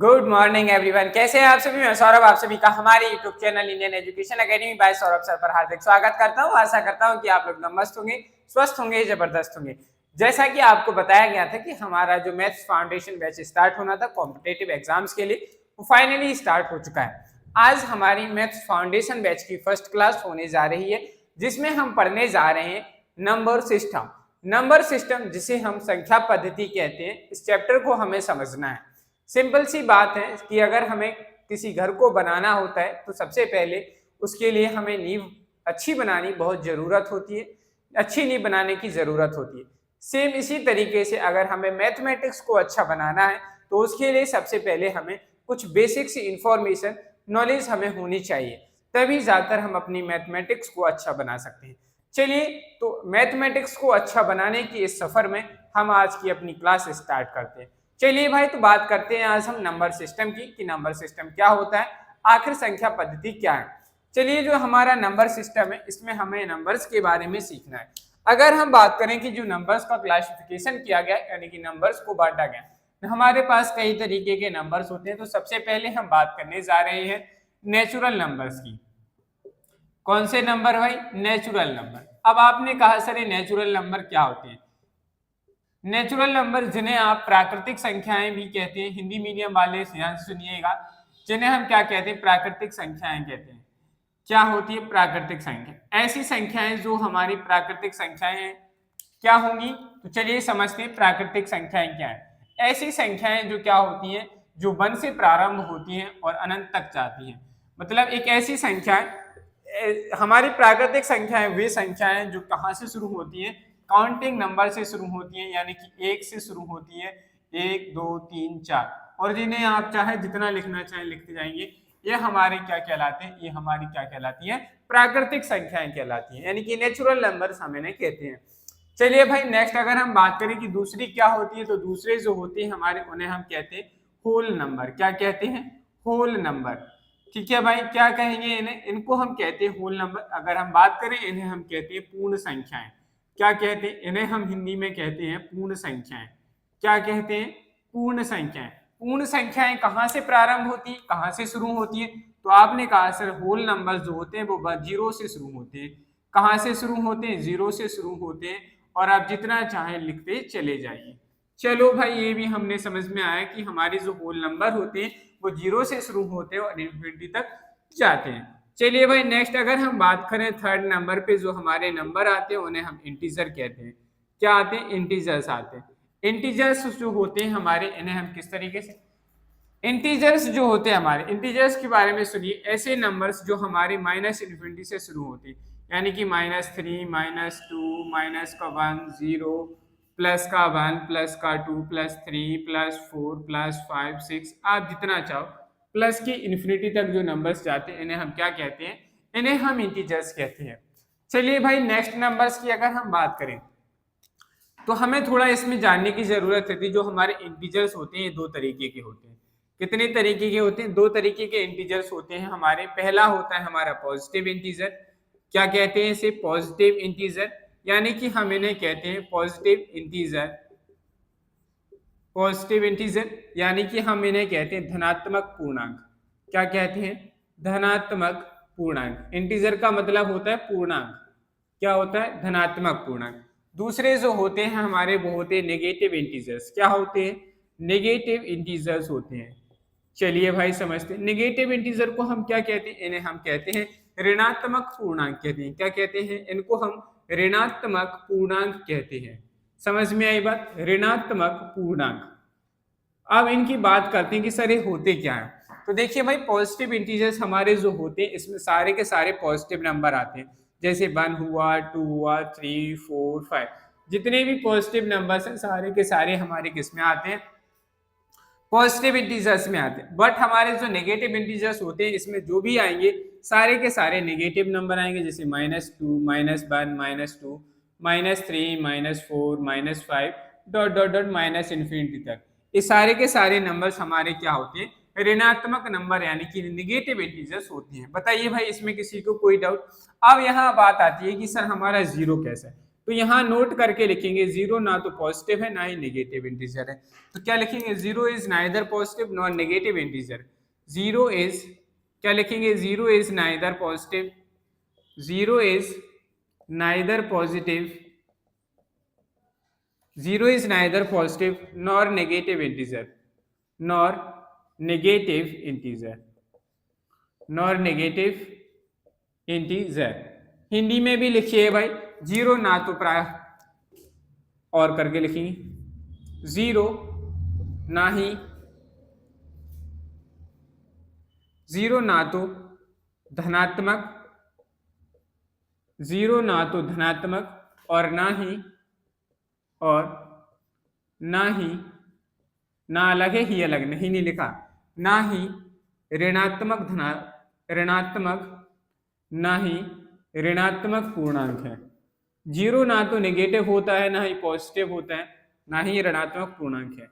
Good morning everyone, कैसे हैं आप सभी। मैं सौरभ आप सभी का हमारे YouTube channel Indian Education Academy by Saurabh sir पर हार्दिक स्वागत करता हूं। आशा करता हूं कि आप लोग मस्त होंगे, स्वस्थ होंगे, जबरदस्त होंगे। जैसा कि आपको बताया गया था कि हमारा जो मैथ्स फाउंडेशन बैच स्टार्ट होना था कॉम्पिटेटिव एग्जाम्स के लिए, वो फाइनली स्टार्ट हो चुका है। आज हमारी मैथ्स फाउंडेशन बैच की फर्स्ट क्लास होने जा रही है, जिसमें हम पढ़ने जा रहे हैं नंबर सिस्टम। नंबर सिस्टम जिसे हम संख्या पद्धति कहते हैं, इस चैप्टर को हमें समझना है। सिंपल सी बात है कि अगर हमें किसी घर को बनाना होता है तो सबसे पहले उसके लिए हमें नींव अच्छी बनानी बहुत ज़रूरत होती है, अच्छी नींव बनाने की ज़रूरत होती है। सेम इसी तरीके से अगर हमें मैथमेटिक्स को अच्छा बनाना है तो उसके लिए सबसे पहले हमें कुछ बेसिक सी इंफॉर्मेशन नॉलेज हमें होनी चाहिए, तभी जाकर हम अपनी मैथमेटिक्स को अच्छा बना सकते हैं। चलिए, तो मैथमेटिक्स को अच्छा बनाने की इस सफ़र में हम आज की अपनी क्लास स्टार्ट करते हैं। चलिए भाई, तो बात करते हैं आज हम नंबर सिस्टम की कि नंबर सिस्टम क्या होता है, आखिर संख्या पद्धति क्या है। चलिए, जो हमारा नंबर सिस्टम है इसमें हमें नंबर्स के बारे में सीखना है। अगर हम बात करें कि जो नंबर्स का क्लासिफिकेशन किया गया यानी कि नंबर्स को बांटा गया, तो हमारे पास कई तरीके के नंबर्स होते हैं। तो सबसे पहले हम बात करने जा रहे हैं नेचुरल नंबर्स की। कौन से नंबर भाई? Natural number. अब आपने कहा सर ये नेचुरल नंबर क्या होते हैं? नेचुरल नंबर जिन्हें आप प्राकृतिक संख्याएं भी कहते हैं, हिंदी मीडियम वाले ध्यान से सुनिएगा, जिन्हें हम क्या कहते हैं? प्राकृतिक संख्याएं कहते हैं। क्या होती है प्राकृतिक संख्या? ऐसी संख्याएं जो हमारी प्राकृतिक संख्याएं हैं, क्या होंगी? तो चलिए समझते हैं प्राकृतिक संख्याएं क्या है। ऐसी संख्याएं जो क्या होती हैं, जो 1 से प्रारंभ होती हैं और अनंत तक जाती हैं। मतलब एक ऐसी संख्या, हमारी प्राकृतिक संख्याएं वे संख्याएं जो कहाँ से शुरू होती हैं? काउंटिंग नंबर से शुरू होती है, यानी कि 1 से शुरू होती है, 1 2 3 4, और जिन्हें आप चाहे जितना लिखना चाहें लिखते जाएंगे। ये हमारे क्या कहलाते हैं? ये हमारी क्या कहलाती हैं? प्राकृतिक संख्याएं कहलाती हैं, यानी कि नेचुरल नंबर्स हम इन्हें कहते हैं। चलिए भाई, नेक्स्ट अगर हम बात करें कि दूसरी क्या होती है, तो दूसरे जो होते हैं हमारे, उन्हें हम कहते हैं होल नंबर। क्या कहते हैं? Whole number. ठीक है भाई, क्या कहेंगे इन्हें? इनको हम कहते हैं होल नंबर। अगर हम बात करें, इन्हें हम कहते हैं पूर्ण संख्याएं। क्या कहते हैं? इन्हें हम हिंदी में कहते हैं पूर्ण संख्याएं। क्या कहते हैं? पूर्ण संख्याएं। पूर्ण संख्याएं कहाँ से प्रारंभ होती है, कहाँ से शुरू होती है? तो आपने कहा सर होल नंबर जो होते हैं वो 0 से शुरू होते हैं। कहाँ से शुरू होते हैं? 0 से शुरू होते हैं, और आप जितना चाहें लिखते चले जाइए। चलो भाई, ये भी हमने समझ में आया कि हमारे जो होल नंबर होते हैं वो 0 से शुरू होते हैं और इन्फिनिटी तक जाते हैं। चलिए भाई, नेक्स्ट अगर हम बात करें थर्ड नंबर पे, जो हमारे नंबर आते हैं उन्हें हम इंटीजर कहते हैं। क्या आते हैं? इंटीजर्स आते हैं। इंटीजर्स जो होते हैं हमारे, इन्हें हम किस तरीके से, इंटीजर्स जो होते हैं हमारे, इंटीजर्स के बारे में सुनिए। ऐसे नंबर्स जो हमारे माइनस इन्फिनिटी से शुरू होते हैं, यानी कि -3 -2 -1 0 प्लस का 1 प्लस का 2 प्लस 3 प्लस 4 प्लस 5 6, आप जितना चाहो प्लस की इन्फिनिटी तक जो नंबर्स जाते हैं, इन्हें हम क्या कहते हैं? इन्हें हम इंटीजर्स कहते हैं। चलिए भाई, नेक्स्ट नंबर्स की अगर हम बात करें तो हमें थोड़ा इसमें जानने की जरूरत है। जो हमारे इंटीजर्स होते हैं ये दो तरीके के होते हैं। कितने तरीके के होते हैं? दो तरीके के इंटीजर्स होते हैं हमारे। पहला होता है हमारा पॉजिटिव इंटीजर। क्या कहते हैं इसे? पॉजिटिव इंटीजर, यानी कि हम इन्हें कहते हैं पॉजिटिव इंटीजर। पॉजिटिव इंटीजर यानी कि हम इन्हें कहते हैं धनात्मक पूर्णांक। क्या कहते हैं? धनात्मक पूर्णांक। इंटीजर का मतलब होता है पूर्णांक। क्या होता है? धनात्मक पूर्णांक। दूसरे जो होते हैं हमारे, वो होते हैं नेगेटिव इंटीजर्स। क्या होते हैं? नेगेटिव इंटीजर्स होते हैं। चलिए भाई, समझते हैं नेगेटिव इंटीजर को हम क्या कहते हैं? इन्हें हम कहते हैं ऋणात्मक पूर्णांक कहते हैं। क्या कहते हैं? इनको हम ऋणात्मक पूर्णांक कहते हैं। समझ में आई बात? ऋणात्मक पूर्णांक। अब इनकी बात करते हैं कि सर ये होते क्या है। तो देखिए भाई, पॉजिटिव इंटीजर्स हमारे जो होते हैं इसमें सारे के सारे पॉजिटिव नंबर आते हैं। जैसे 1 हुआ, 2 हुआ, 3 4 5, जितने भी पॉजिटिव नंबर्स हैं सारे के सारे हमारे किस में आते हैं? पॉजिटिव इंटीजर्स में आते हैं। बट हमारे जो नेगेटिव इंटीजर्स होते हैं इसमें जो भी आएंगे सारे के सारे नेगेटिव नंबर आएंगे। जैसे -2 -1 -2 -3 -4 -5 dot dot dot minus infinity तक। ये सारे के सारे नंबर्स हमारे क्या होते हैं? ऋणात्मक नंबर, यानी कि नेगेटिव इंटीजर्स होती हैं। बताइए भाई, इसमें किसी को कोई डाउट? अब यहाँ बात आती है कि सर हमारा जीरो कैसा है। तो यहाँ नोट करके लिखेंगे जीरो ना तो पॉजिटिव है ना ही नेगेटिव इंटीजर है। तो क्या लिखेंगे, zero is neither positive nor negative integer. Zero is, क्या लिखेंगे, zero is neither positive, zero is neither positive, zero is neither positive nor negative integer, nor negative integer, nor negative integer. Hindi में भी लिखिए भाई, जीरो ना तो प्राय और करके लिखेंगे, जीरो ना ही, जीरो ना तो धनात्मक, जीरो ना तो धनात्मक और ना ही, और ना ही, ना अलग है ही अलग, नहीं नहीं लिखा, ना ही ऋणात्मक ऋणात्मक, ना ही ऋणात्मक पूर्णांक है। जीरो ना तो नेगेटिव होता है ना ही पॉजिटिव होता है ना ही ऋणात्मक पूर्णांक है,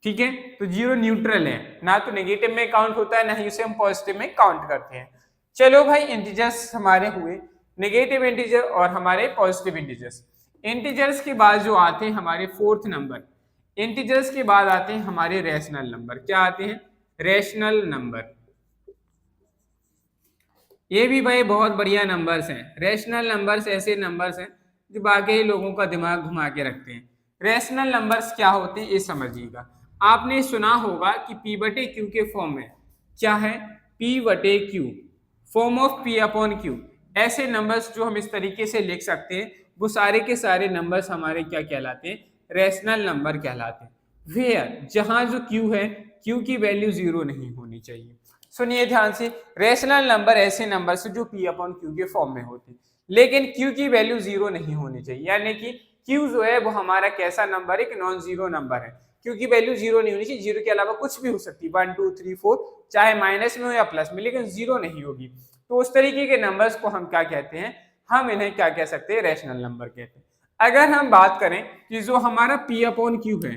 ठीक है। तो जीरो न्यूट्रल है, ना तो नेगेटिव में काउंट होता है ना ही उसे हम पॉजिटिव में काउंट करते हैं। चलो भाई, इंटीजर्स हमारे हुए, नेगेटिव इंटीजर और हमारे पॉजिटिव इंटीजर्स। इंटीजर्स के बाद जो आते हैं हमारे फोर्थ नंबर, इंटीजर्स के बाद आते हैं हमारे रैशनल नंबर। क्या आते हैं, रैशनल नंबर। ये भी भाई बहुत बढ़िया नंबर्स हैं। रैशनल नंबर्स ऐसे नंबर्स हैं जो बाकी लोगों का दिमाग घुमा के रखते हैं। रैशनल नंबर्स क्या होते हैं ये समझिएगा। आपने सुना होगा कि P बटे Q के फॉर्म में, क्या है, P बटे Q, form of P upon Q। ऐसे नंबर्स जो हम इस तरीके से लिख सकते हैं वो सारे के सारे नंबर्स हमारे क्या कहलाते हैं, रैशनल नंबर कहलाते हैं। वेयर, जहां जो Q है, Q की वैल्यू जीरो नहीं होनी चाहिए। सुनिए ध्यान से, रैशनल नंबर ऐसे नंबर से जो P अपॉन Q के फॉर्म में होते हैं, लेकिन Q की वैल्यू जीरो नहीं होनी चाहिए, यानी कि Q जो है वो हमारा कैसा नंबर है, कि नॉन जीरो नंबर है। Q की वैल्यू जीरो नहीं होनी चाहिए, जीरो के अलावा कुछ भी हो सकती है, 1 2 3 4, चाहे माइनस में हो या प्लस में, लेकिन जीरो नहीं होगी। तो उस तरीके के नंबर्स को हम क्या कहते हैं, हम इन्हें क्या कह सकते हैं, रैशनल नंबर कहते हैं। अगर हम बात करें कि जो हमारा P अपॉन Q है,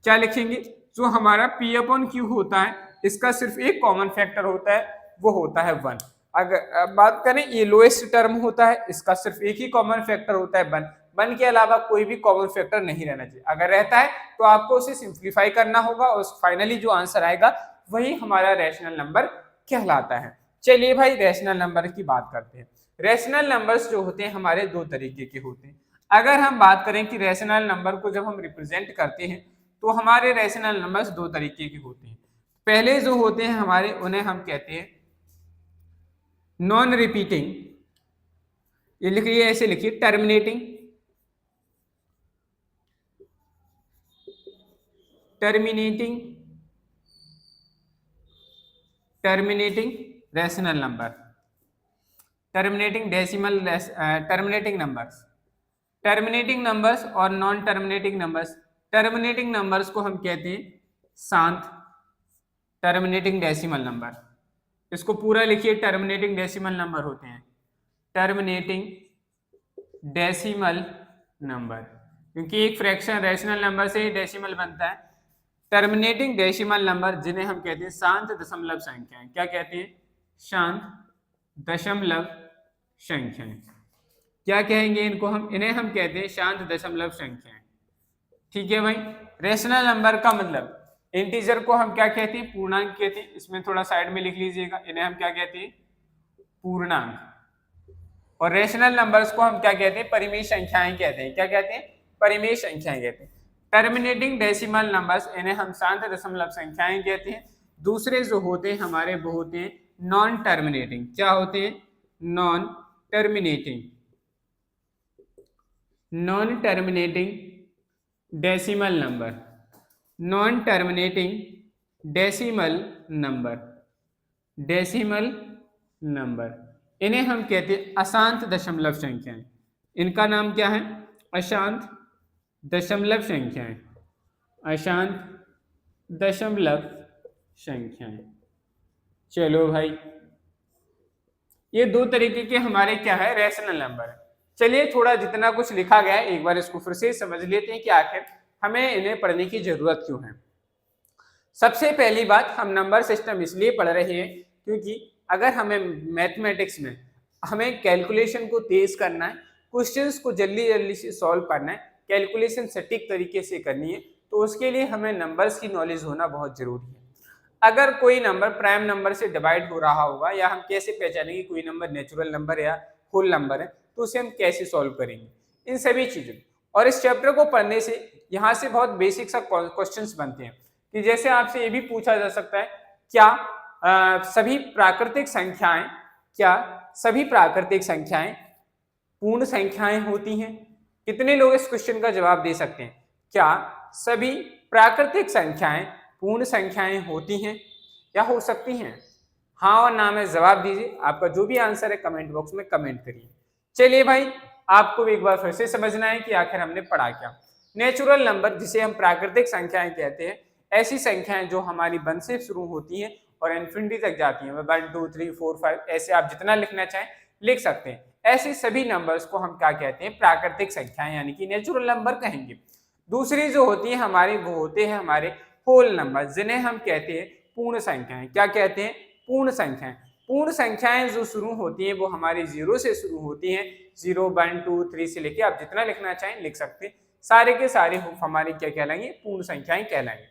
क्या लिखेंगे, जो हमारा P अपॉन Q होता है इसका सिर्फ एक कॉमन फैक्टर होता है, वो होता है 1। अगर बात करें ये लोएस्ट टर्म होता है, इसका सिर्फ एक ही कॉमन फैक्टर होता है 1। 1 के अलावा कोई भी कॉमन फैक्टर नहीं रहना चाहिए। अगर रहता है तो आपको उसे सिंप्लीफाई करना होगा और फाइनली जो आंसर आएगा वही हमारा रैशनल नंबर कहलाता है। चलिए भाई, रैशनल नंबर की बात करते हैं। रैशनल नंबर्स जो होते हैं हमारे दो तरीके के होते हैं। अगर हम बात करें कि रैशनल नंबर को जब हम रिप्रेजेंट करते हैं तो हमारे रैशनल नंबर्स दो तरीके के होते हैं। पहले जो होते हैं हमारे, उन्हें हम कहते हैं नॉन रिपीटिंग, ये लिखिए, ऐसे लिखिए, terminating, terminating, terminating rational number, terminating decimal, terminating numbers, terminating numbers और non terminating numbers. Terminating numbers को हम कहते हैं शांत टर्मिनेटिंग डेसिमल नंबर। इसको पूरा लिखिए, टर्मिनेटिंग डेसिमल नंबर होते हैं, टर्मिनेटिंग डेसिमल नंबर, क्योंकि एक फ्रैक्शन रैशनल नंबर से ही डेसिमल बनता है। टर्मिनेटिंग डेसिमल नंबर जिन्हें हम कहते हैं शांत दशमलव संख्याएं। क्या कहते हैं, शांत दशमलव संख्याएं। क्या कहेंगे इनको हम, इन्हें हम कहते हैं शांत दशमलव संख्याएं। ठीक है भाई। रैशनल नंबर का मतलब, इंटीजर को हम क्या कहते हैं, पूर्णांक कहते हैं। इसमें थोड़ा साइड में लिख लीजिएगा, इन्हें हम क्या कहते हैं, पूर्णांक। और रैशनल नंबर्स को हम क्या कहते हैं, परिमेय संख्याएं कहते हैं। क्या कहते हैं, परिमेय संख्याएं कहते हैं। टर्मिनेटिंग डेसिमल नंबर्स, इन्हें हम शांत दशमलव संख्याएं कहते हैं। दूसरे जो होते हैं हमारे वो होते हैं नॉन टर्मिनेटिंग। क्या होते हैं, non terminating, non terminating decimal number, non terminating decimal number, decimal number, इन्हें हम कहते हैं अशांत दशमलव संख्याएं। इनका नाम क्या है, अशांत दशमलव संख्याएं, अशांत दशमलव संख्याएं। चलो भाई, ये दो तरीके के हमारे क्या है, रैशनल नंबर है। चलिए, थोड़ा जितना कुछ लिखा गया है एक बार इसको फिर से समझ लेते हैं कि आखिर हमें इन्हें पढ़ने की जरूरत क्यों है। सबसे पहली बात, हम नंबर सिस्टम इसलिए पढ़ रहे हैं क्योंकि अगर हमें मैथमेटिक्स में हमें कैलकुलेशन को तेज करना है क्वेश्चंस को जल्दी जल्दी से सॉल्व करना है, कैलकुलेशन सटीक तरीके से करनी है, तो उसके लिए हमें नंबर्स की नॉलेज होना बहुत जरूरी है। अगर कोई नंबर प्राइम नंबर से डिवाइड हो रहा होगा, या हम कैसे पहचानेंगे कोई नंबर नेचुरल नंबर या होल नंबर है, तो उसे हम कैसे सॉल्व करेंगे, इन सभी चीजों। और इस चैप्टर को पढ़ने से यहाँ से बहुत बेसिक सा क्वेश्चंस बनते हैं कि जैसे आपसे ये भी पूछा जा सकता है, सभी प्राकृतिक संख्याएं पूर्ण संख्याएं होती हैं? कितने लोग इस क्वेश्चन का जवाब दे सकते हैं? क्या सभी प्राकृतिक संख्याएं पूर्ण संख्याएं होती हैं या हो सकती हैं? हाँ और ना में जवाब दीजिए। आपका जो भी आंसर है कमेंट बॉक्स में कमेंट करिए। चलिए भाई, आपको एक बार फिर से समझना है कि आखिर हमने पढ़ा क्या। नेचुरल नंबर, जिसे हम प्राकृतिक संख्याएं कहते हैं, ऐसी संख्याएं जो हमारी 1 से शुरू होती हैं और इन्फिनिटी तक जाती हैं। 1 2 3 4 5 ऐसे आप जितना लिखना चाहें लिख सकते हैं। ऐसे सभी नंबर्स को हम क्या कहते हैं? प्राकृतिक संख्याएं, यानी कि नेचुरल नंबर कहेंगे। दूसरी जो होती है हमारी, वो होते हैं हमारे होल नंबर, जिन्हें हम कहते हैं पूर्ण संख्याएं। क्या कहते हैं? पूर्ण संख्याएं। पूर्ण संख्याएं जो शुरू होती हैं वो हमारी 0 से शुरू होती हैं। 0 1 2 3 से लेके आप जितना लिखना चाहें लिख सकते हैं। सारे के सारे हमारी क्या कहलाएंगे? पूर्ण संख्याएं कहलाएंगे।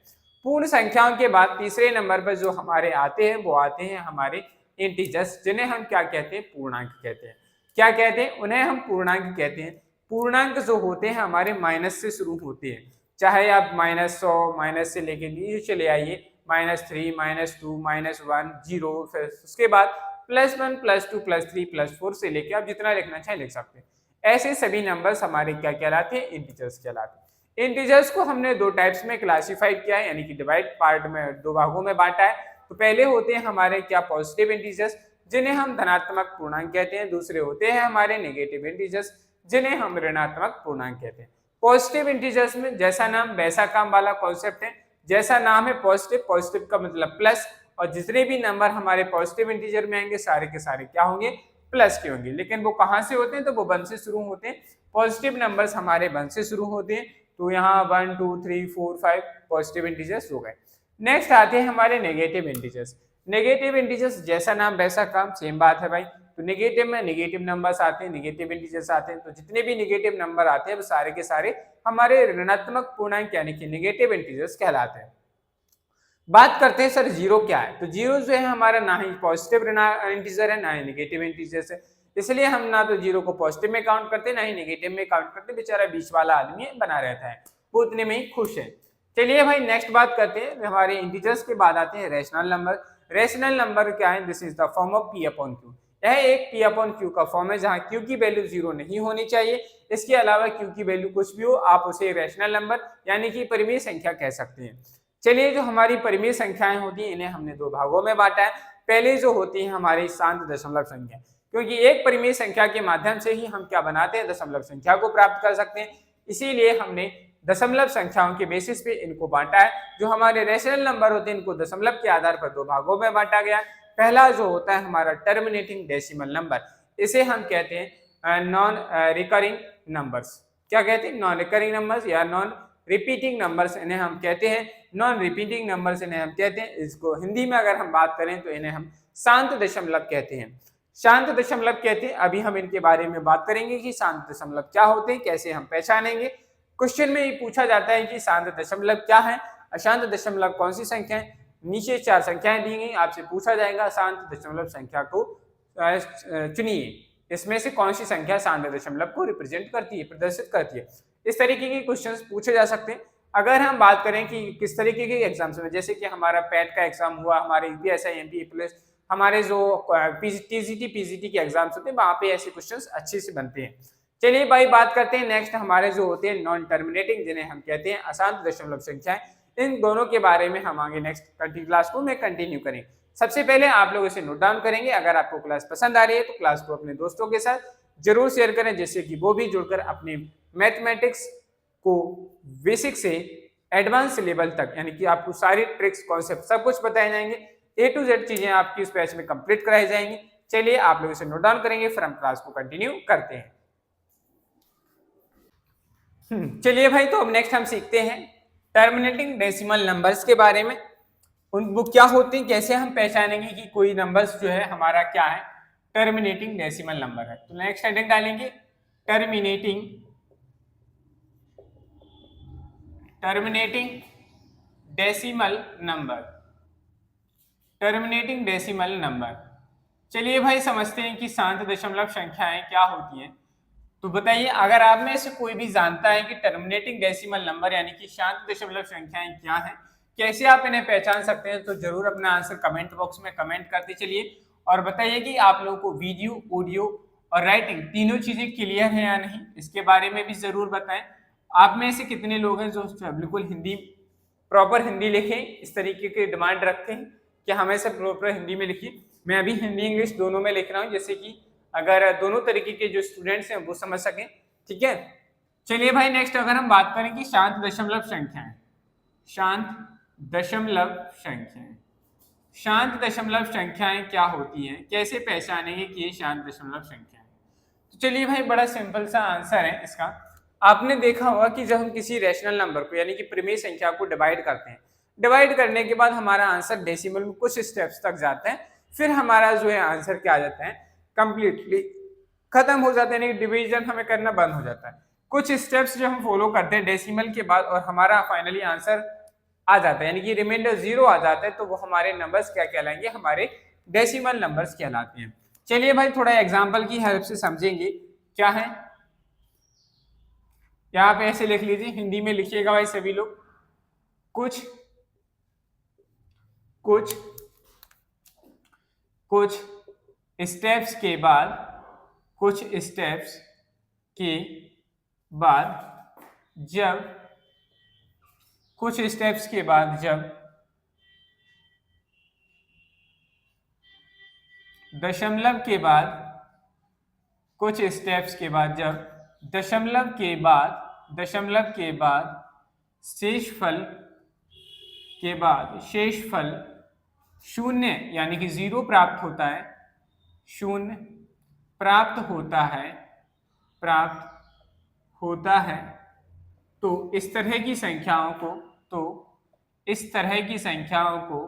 पूर्ण संख्याओं के बाद तीसरे नंबर पर जो हमारे आते हैं वो आते हैं हमारे इंटीजर्स, जिन्हें हम क्या कहते हैं? पूर्णांक कहते हैं। क्या कहते हैं? उन्हें हम पूर्णांक कहते हैं। पूर्णांक जो होते हैं हमारे माइनस से शुरू होते हैं, चाहे आप -100 माइनस से लेके नीचे चले आइए, -3 -2 -1 0, फिर उसके बाद +1 +2 +3 +4 से लेके आप जितना लिखना चाहे लिख सकते हैं। ऐसे सभी नंबर्स हमारे क्या कहलाते हैं? इंटीजर्स कहलाते हैं। इंटीजर्स को हमने 2 टाइप्स में क्लासिफाइड किया है, यानी कि डिवाइड पार्ट में 2 भागों में बांटा है। तो पहले होते हैं हमारे क्या? पॉजिटिव इंटीजर्स, जिन्हें हम धनात्मक पूर्णांक कहते हैं। दूसरे होते हैं हमारे नेगेटिव इंटीजर्स, जिन्हें हम ऋणात्मक पूर्णांक कहते हैं। पॉजिटिव इंटीजर्स में जैसा नाम वैसा काम वाला कॉन्सेप्ट है। जैसा नाम है पॉजिटिव, पॉजिटिव का मतलब प्लस, और जितने भी नंबर हमारे पॉजिटिव इंटीजर में आएंगे सारे के सारे क्या होंगे? प्लस के होंगे। लेकिन वो कहाँ से होते हैं? तो वो 1 से शुरू होते हैं। पॉजिटिव नंबर्स हमारे 1 से शुरू होते हैं। तो यहाँ 1 2 3 4 5 पॉजिटिव इंटीजर्स हो गए। नेक्स्ट आते हैं हमारे नेगेटिव इंटीजर्स। नेगेटिव इंटीजर्स जैसा नाम वैसा काम, सेम बात है भाई। तो नेगेटिव में नेगेटिव नंबर्स आते हैं, नेगेटिव इंटीजर्स आते हैं। तो जितने भी नेगेटिव नंबर आते हैं वो सारे के सारे हमारे ऋणात्मक पूर्णांक यानी कि नेगेटिव इंटीजर्स कहलाते हैं। बात करते हैं सर जीरो क्या है। तो जीरो जो है हमारा ना ही पॉजिटिव इंटीजर है ना ही नेगेटिव इंटीजर है, इसलिए हम ना तो जीरो को पॉजिटिव में काउंट करते ना ही नेगेटिव में काउंट करते। बेचारा बीच वाला आदमी बना रहता है, वो उतने में ही खुश है। चलिए भाई नेक्स्ट बात करते हैं। हमारे इंटीजर्स के बाद आते हैं रैशनल नंबर। रैशनल नंबर क्या है? This is the form of p upon q। यह एक p अपॉन q का फॉर्म है, जहां q की वैल्यू 0 नहीं होनी चाहिए। इसके अलावा q की वैल्यू कुछ भी हो आप उसे रैशनल नंबर यानी कि परिमेय संख्या कह सकते हैं। चलिए, जो हमारी परिमेय संख्याएं होती हैं इन्हें हमने 2 भागों में बांटा है। पहले जो होती है हमारी शांत दशमलव संख्या, क्योंकि एक परिमेय संख्या के माध्यम से ही हम क्या बनाते हैं? दशमलव संख्या को प्राप्त कर सकते हैं। इसीलिए हमने दशमलव संख्याओं के बेसिस पे इनको बांटा है। जो हमारे रैशनल नंबर होते हैं इनको दशमलव के आधार पर 2 भागों में बांटा गया है। पहला जो होता है हमारा टर्मिनेटिंग डेसिमल नंबर, इसे हम कहते हैं नॉन रिकरिंग नंबर्स। क्या कहते हैं? नॉन रिकरिंग नंबर्स या नॉन रिपीटिंग नंबर्स इन्हें हम कहते हैं। नॉन रिपीटिंग नंबर्स इन्हें हम कहते हैं। इसको हिंदी में अगर हम बात करें तो इन्हें हम शांत दशमलव कहते हैं। शांत दशमलव कहते हैं। अभी हम इनके बारे में बात करेंगे कि शांत दशमलव क्या होते हैं, कैसे हम पहचानेंगे। क्वेश्चन में ये पूछा जाता है कि शांत दशमलव क्या है, अशांत दशमलव कौन सी संख्या है। नीचे 4 संख्याएं दी गई, आपसे पूछा जाएगा शांत दशमलव संख्या को चुनिए, इसमें से कौन सी संख्या शांत दशमलव को रिप्रेजेंट करती है, प्रदर्शित करती है। इस तरीके के क्वेश्चंस पूछे जा सकते हैं। अगर हम बात करें कि किस तरीके के एग्जाम्स में, जैसे कि हमारा पैट का एग्जाम हुआ, हमारे यूपीएसआई एमपीएस, हमारे जो टीजीटी पीजीटी के एग्जाम्स होते हैं, वहां पे ऐसे क्वेश्चंस अच्छे से बनते हैं। चलिए भाई बात करते हैं नेक्स्ट हमारे जो होते हैं नॉन टर्मिनेटिंग, जिन्हें हम कहते हैं अशांत दशमलव संख्याएं। इन दोनों के बारे में हम आगे नेक्स्ट क्लास को में कंटिन्यू करेंगे। सबसे पहले आप लोग इसे नोट डाउन करेंगे। अगर आपको क्लास पसंद आ रही है तो क्लास को अपने दोस्तों के साथ जरूर शेयर करें, जिससे कि वो भी जुड़कर अपने मैथमेटिक्स को बेसिक से एडवांस लेवल तक, यानी कि आपको सारी ट्रिक्स कॉन्सेप्ट सब कुछ बताए जाएंगे। A to Z चीजें आपकी इस बैच में कंप्लीट कराई जाएंगी। चलिए आप लोग इसे नोट डाउन करेंगे, फिर हम क्लास को कंटिन्यू करते हैं। चलिए भाई, तो अब नेक्स्ट हम सीखते हैं टर्मिनेटिंग डेसिमल नंबर्स के बारे में। वो क्या होते हैं, कैसे हम पहचानेंगे कि कोई नंबर्स जो है हमारा क्या है, टर्मिनेटिंग डेसिमल नंबर है। तो नेक्स्ट हेडिंग डालेंगे terminating decimal number, terminating decimal number. चलिए भाई समझते हैं कि शांत दशमलव संख्याएं क्या होती हैं। तो बताइए, अगर आप में से कोई भी जानता है कि टर्मिनेटिंग डेसिमल नंबर यानी कि शांत दशमलव संख्याएं क्या हैं, कैसे आप इन्हें पहचान सकते हैं, तो जरूर अपना आंसर कमेंट बॉक्स में कमेंट करते चलिए और बताइए कि आप लोगों को वीडियो, ऑडियो और राइटिंग तीनों चीजें क्लियर है या नहीं, इसके बारे में भी जरूर बताएं। आप में से कितने लोग हैं जो बिल्कुल हिंदी, प्रॉपर हिंदी लिखें, इस तरीके की डिमांड रखते हैं कि हमें से प्रॉपर हिंदी में लिखिए। मैं अभी हिंदी इंग्लिश दोनों में लिख रहा हूँ, जैसे कि अगर दोनों तरीके के जो स्टूडेंट्स हैं वो समझ सकें, ठीक है। चलिए भाई नेक्स्ट अगर हम बात करें कि शांत दशमलव संख्याएं, शांत दशमलव संख्याएं, शांत दशमलव संख्याएं क्या होती हैं, कैसे पहचानेंगे कि ये शांत दशमलव संख्याएं। तो चलिए भाई बड़ा सिंपल सा आंसर है इसका। आपने देखा होगा कि जब हम किसी रैशनल नंबर को यानी कि परिमेय संख्या को डिवाइड करते हैं, डिवाइड करने के बाद हमारा आंसर डेसिमल में कुछ स्टेप्स तक जाते हैं, फिर हमारा जो है आंसर क्या आ जाता है, कंप्लीटली खत्म हो जाता है, यानी डिवीजन हमें करना बंद हो जाता है। कुछ स्टेप्स जो हम फॉलो करते हैं डेसिमल के बाद और हमारा फाइनली आंसर आ जाता है, यानी कि रिमाइंडर 0 आ जाता है, तो वो हमारे नंबर्स क्या कहलाएंगे, हमारे डेसिमल नंबर्स कहलाते हैं। चलिए भाई थोड़ा एग्जांपल की हेल्प से समझेंगे क्या है। यहाँ पे ऐसे लिख लीजिए, हिंदी में लिखिएगा भाई सभी लोग। कुछ कुछ कुछ स्टेप्स के बाद, कुछ स्टेप्स के बाद जब, कुछ स्टेप्स के बाद जब दशमलव के बाद, कुछ स्टेप्स के बाद जब दशमलव के बाद, दशमलव के बाद शेषफल के बाद शेषफल शून्य यानी कि 0 प्राप्त होता है, शून्य प्राप्त होता है, प्राप्त होता है, तो इस तरह की संख्याओं को, तो इस तरह की संख्याओं को,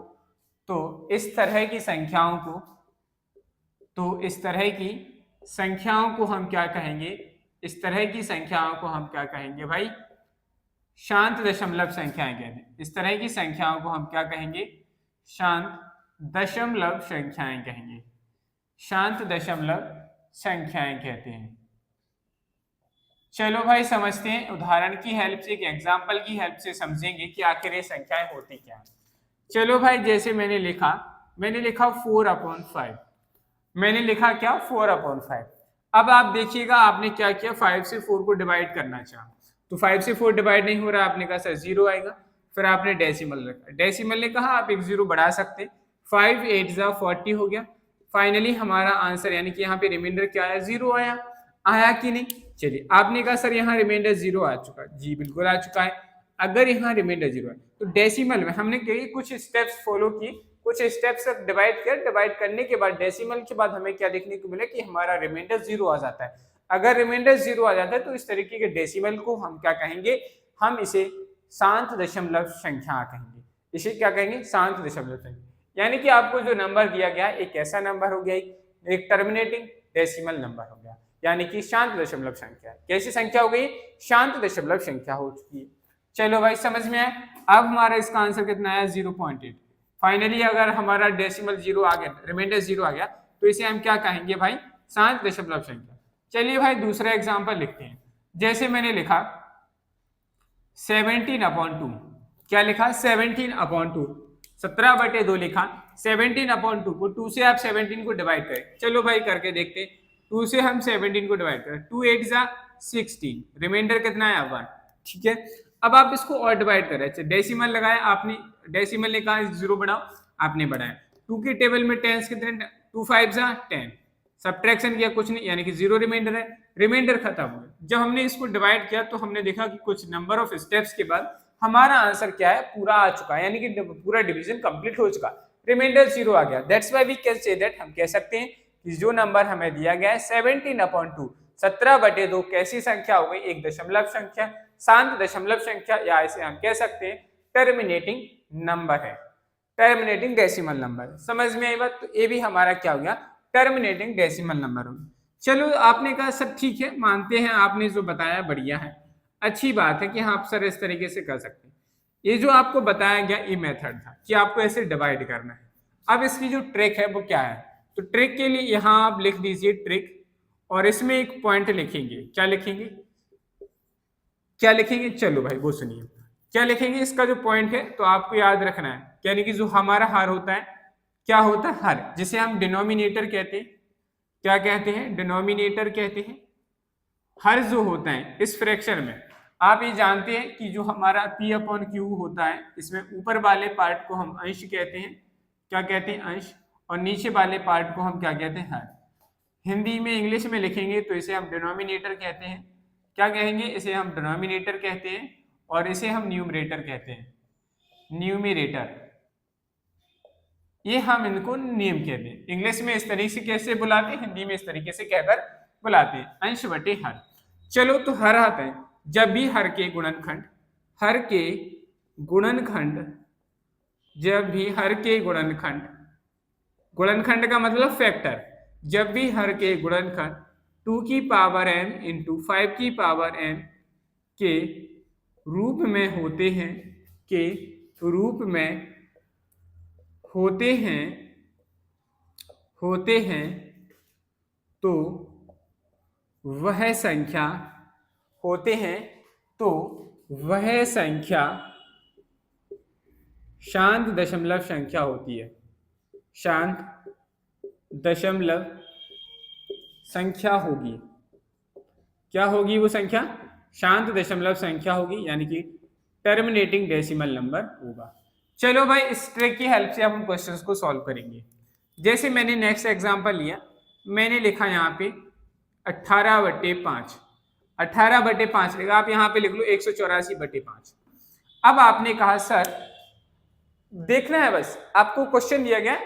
तो इस तरह की संख्याओं को, तो इस तरह की संख्याओं को हम क्या कहेंगे, इस तरह की संख्याओं को हम क्या कहेंगे भाई, शांत दशमलव संख्याएं कहते हैं। इस तरह की संख्याओं को हम क्या कहेंगे, शांत दशमलव संख्याएं कहेंगे, शांत दशमलव संख्याएं कहते हैं। चलो भाई समझते हैं, उदाहरण की हेल्प से, एक एग्जांपल की हेल्प से समझेंगे कि आखिर ये संख्याएं होती क्या है। चलो भाई जैसे मैंने लिखा 4/5, मैंने लिखा क्या, 4/5। अब आप देखिएगा आपने क्या किया, 5 से 4 को डिवाइड करना चाहा, तो 5 से 4 डिवाइड नहीं हो रहा, आपने कहा सर 0 आएगा, फिर आपने डेसिमल रखा, डेसिमल ने कहा आप एक 0 बढ़ा सकते, 5 8 जा 40 हो गया। फाइनली हमारा आंसर यानी कि यहाँ पे रिमाइंडर क्या आया, 0 आया, आया कि नहीं। चलिए आपने कहा सर यहाँ रिमाइंडर 0 आ चुका है, जी बिल्कुल आ चुका है। अगर यहाँ रिमाइंडर 0 है तो डेसिमल में हमने कुछ स्टेप्स फॉलो की, कुछ स्टेप्स डिवाइड किया, डिवाइड करने के बाद डेसिमल के बाद हमें क्या देखने को मिला कि हमारा रिमाइंडर 0 आ जाता है। अगर रिमाइंडर 0 आ जाता है तो इस तरीके के डेसिमल को हम क्या कहेंगे, हम इसे शांत दशमलव संख्या कहेंगे, इसे क्या कहेंगे, शांत दशमलव संख्या। यानी कि आपको जो नंबर दिया गया एक ऐसा नंबर हो गया, एक टर्मिनेटिंग डेसिमल नंबर हो गया, यानी कि शांत दशमलव संख्या। कैसी संख्या हो गई, शांत दशमलव संख्या हो चुकी है। चलो भाई समझ में आया। अब हमारा इसका आंसर कितना आया, 0.8। फाइनली अगर हमारा डेसिमल 0 आ गया, रिमाइंडर 0 आ गया, तो इसे हम क्या कहेंगे भाई, शांत दशमलव संख्या। चलिए भाई दूसरा एग्जांपल लिखते हैं। जैसे मैंने लिखा 17/2, क्या लिखा, 17/2, 17/2 लिखा। 17/2 को 2 से आप 17 को डिवाइड करें, चलो भाई करके देखते हैं। 2 से हम 17 को डिवाइड करें, 2 8 जा 16, रिमाइंडर कितना है 1, ठीक है। अब आप इसको और डिवाइड करें, अच्छा डेसिमल लगाया आपने, डेसिमल ने कहा 0 बढ़ाओ, आपने बढ़ाया। 2 के टेबल में 10 कितने, 2 5 जा 10, सब्ट्रैक्शन किया कुछ नहीं, यानी कि 0 रिमाइंडर है, रिमाइंडर खत्म हो गया। जब हमने इसको डिवाइड किया तो हमने देखा कि कुछ नंबर ऑफ स्टेप्स के बाद हमारा आंसर क्या है, पूरा आ चुका है, यानी कि पूरा डिवीजन कंप्लीट हो चुका, रिमाइंडर 0 आ गया। That's why we can say that, हम कह सकते हैं कि जो नंबर हमें दिया गया है 17/2, 17/2 कैसी संख्या हो गई, एक दशमलव संख्या, शांत दशमलव संख्या, या इसे हम कह सकते हैं टर्मिनेटिंग नंबर है, टर्मिनेटिंग डेसिमल नंबर। समझ में आई बात, तो ये भी हमारा क्या हो गया, टर्मिनेटिंग डेसिमल नंबर हो गया। चलो आपने कहा सर ठीक है, मानते हैं आपने जो बताया बढ़िया है, अच्छी बात है कि हाँ आप सर इस तरीके से कर सकते हैं। ये जो आपको बताया गया ये मेथड था कि आपको ऐसे डिवाइड करना है। अब इसकी जो ट्रिक है वो क्या है, तो ट्रिक के लिए यहाँ आप लिख दीजिए ट्रिक, और इसमें एक पॉइंट लिखेंगे। क्या लिखेंगे, क्या लिखेंगे, चलो भाई वो सुनिए। क्या लिखेंगे, इसका जो पॉइंट है तो आपको याद रखना है, यानी कि जो हमारा हर होता है, क्या होता है हर, जिसे हम डिनोमिनेटर कहते हैं। क्या कहते हैं, डिनोमिनेटर कहते हैं। हर जो होता है इस फ्रैक्शन में, आप ये जानते हैं कि जो हमारा P अपॉन क्यू होता है, इसमें ऊपर वाले पार्ट को हम अंश कहते हैं। क्या कहते हैं, अंश। और नीचे वाले पार्ट को हम क्या कहते हैं, हर। हिंदी में इंग्लिश में लिखेंगे तो इसे हम डिनोमिनेटर कहते हैं। क्या कहेंगे, इसे हम डिनोमिनेटर कहते हैं, और इसे हम न्यूमरेटर कहते हैं, न्यूमिरेटर। ये हम इनको नेम कहते हैं। इंग्लिश में इस तरीके से कैसे बुलाते हैं, हिंदी में इस तरीके से कहकर बुलाते हैं, अंश बटे हर। चलो तो हर आता है, जब भी हर के गुणनखंड, हर के गुणनखंड, जब भी हर के गुणनखंड, गुणनखंड का मतलब फैक्टर, जब भी हर के गुणनखंड 2 की पावर m इंटू 5 की पावर m के रूप में होते हैं, के रूप में होते हैं तो वह संख्या, होते हैं तो वह संख्या शांत दशमलव संख्या होती है। शांत दशमलव संख्या होगी। क्या होगी वो संख्या, शांत दशमलव संख्या होगी, यानी कि टर्मिनेटिंग डेसिमल नंबर होगा। चलो भाई इस ट्रिक की हेल्प से हम क्वेश्चंस को सॉल्व करेंगे। जैसे मैंने नेक्स्ट एग्जांपल लिया, मैंने लिखा यहाँ पे 18/5, 18/5 लिखा, आप यहाँ पे लिख लो 184/5। अब आपने कहा सर देखना है, बस आपको क्वेश्चन दिया गया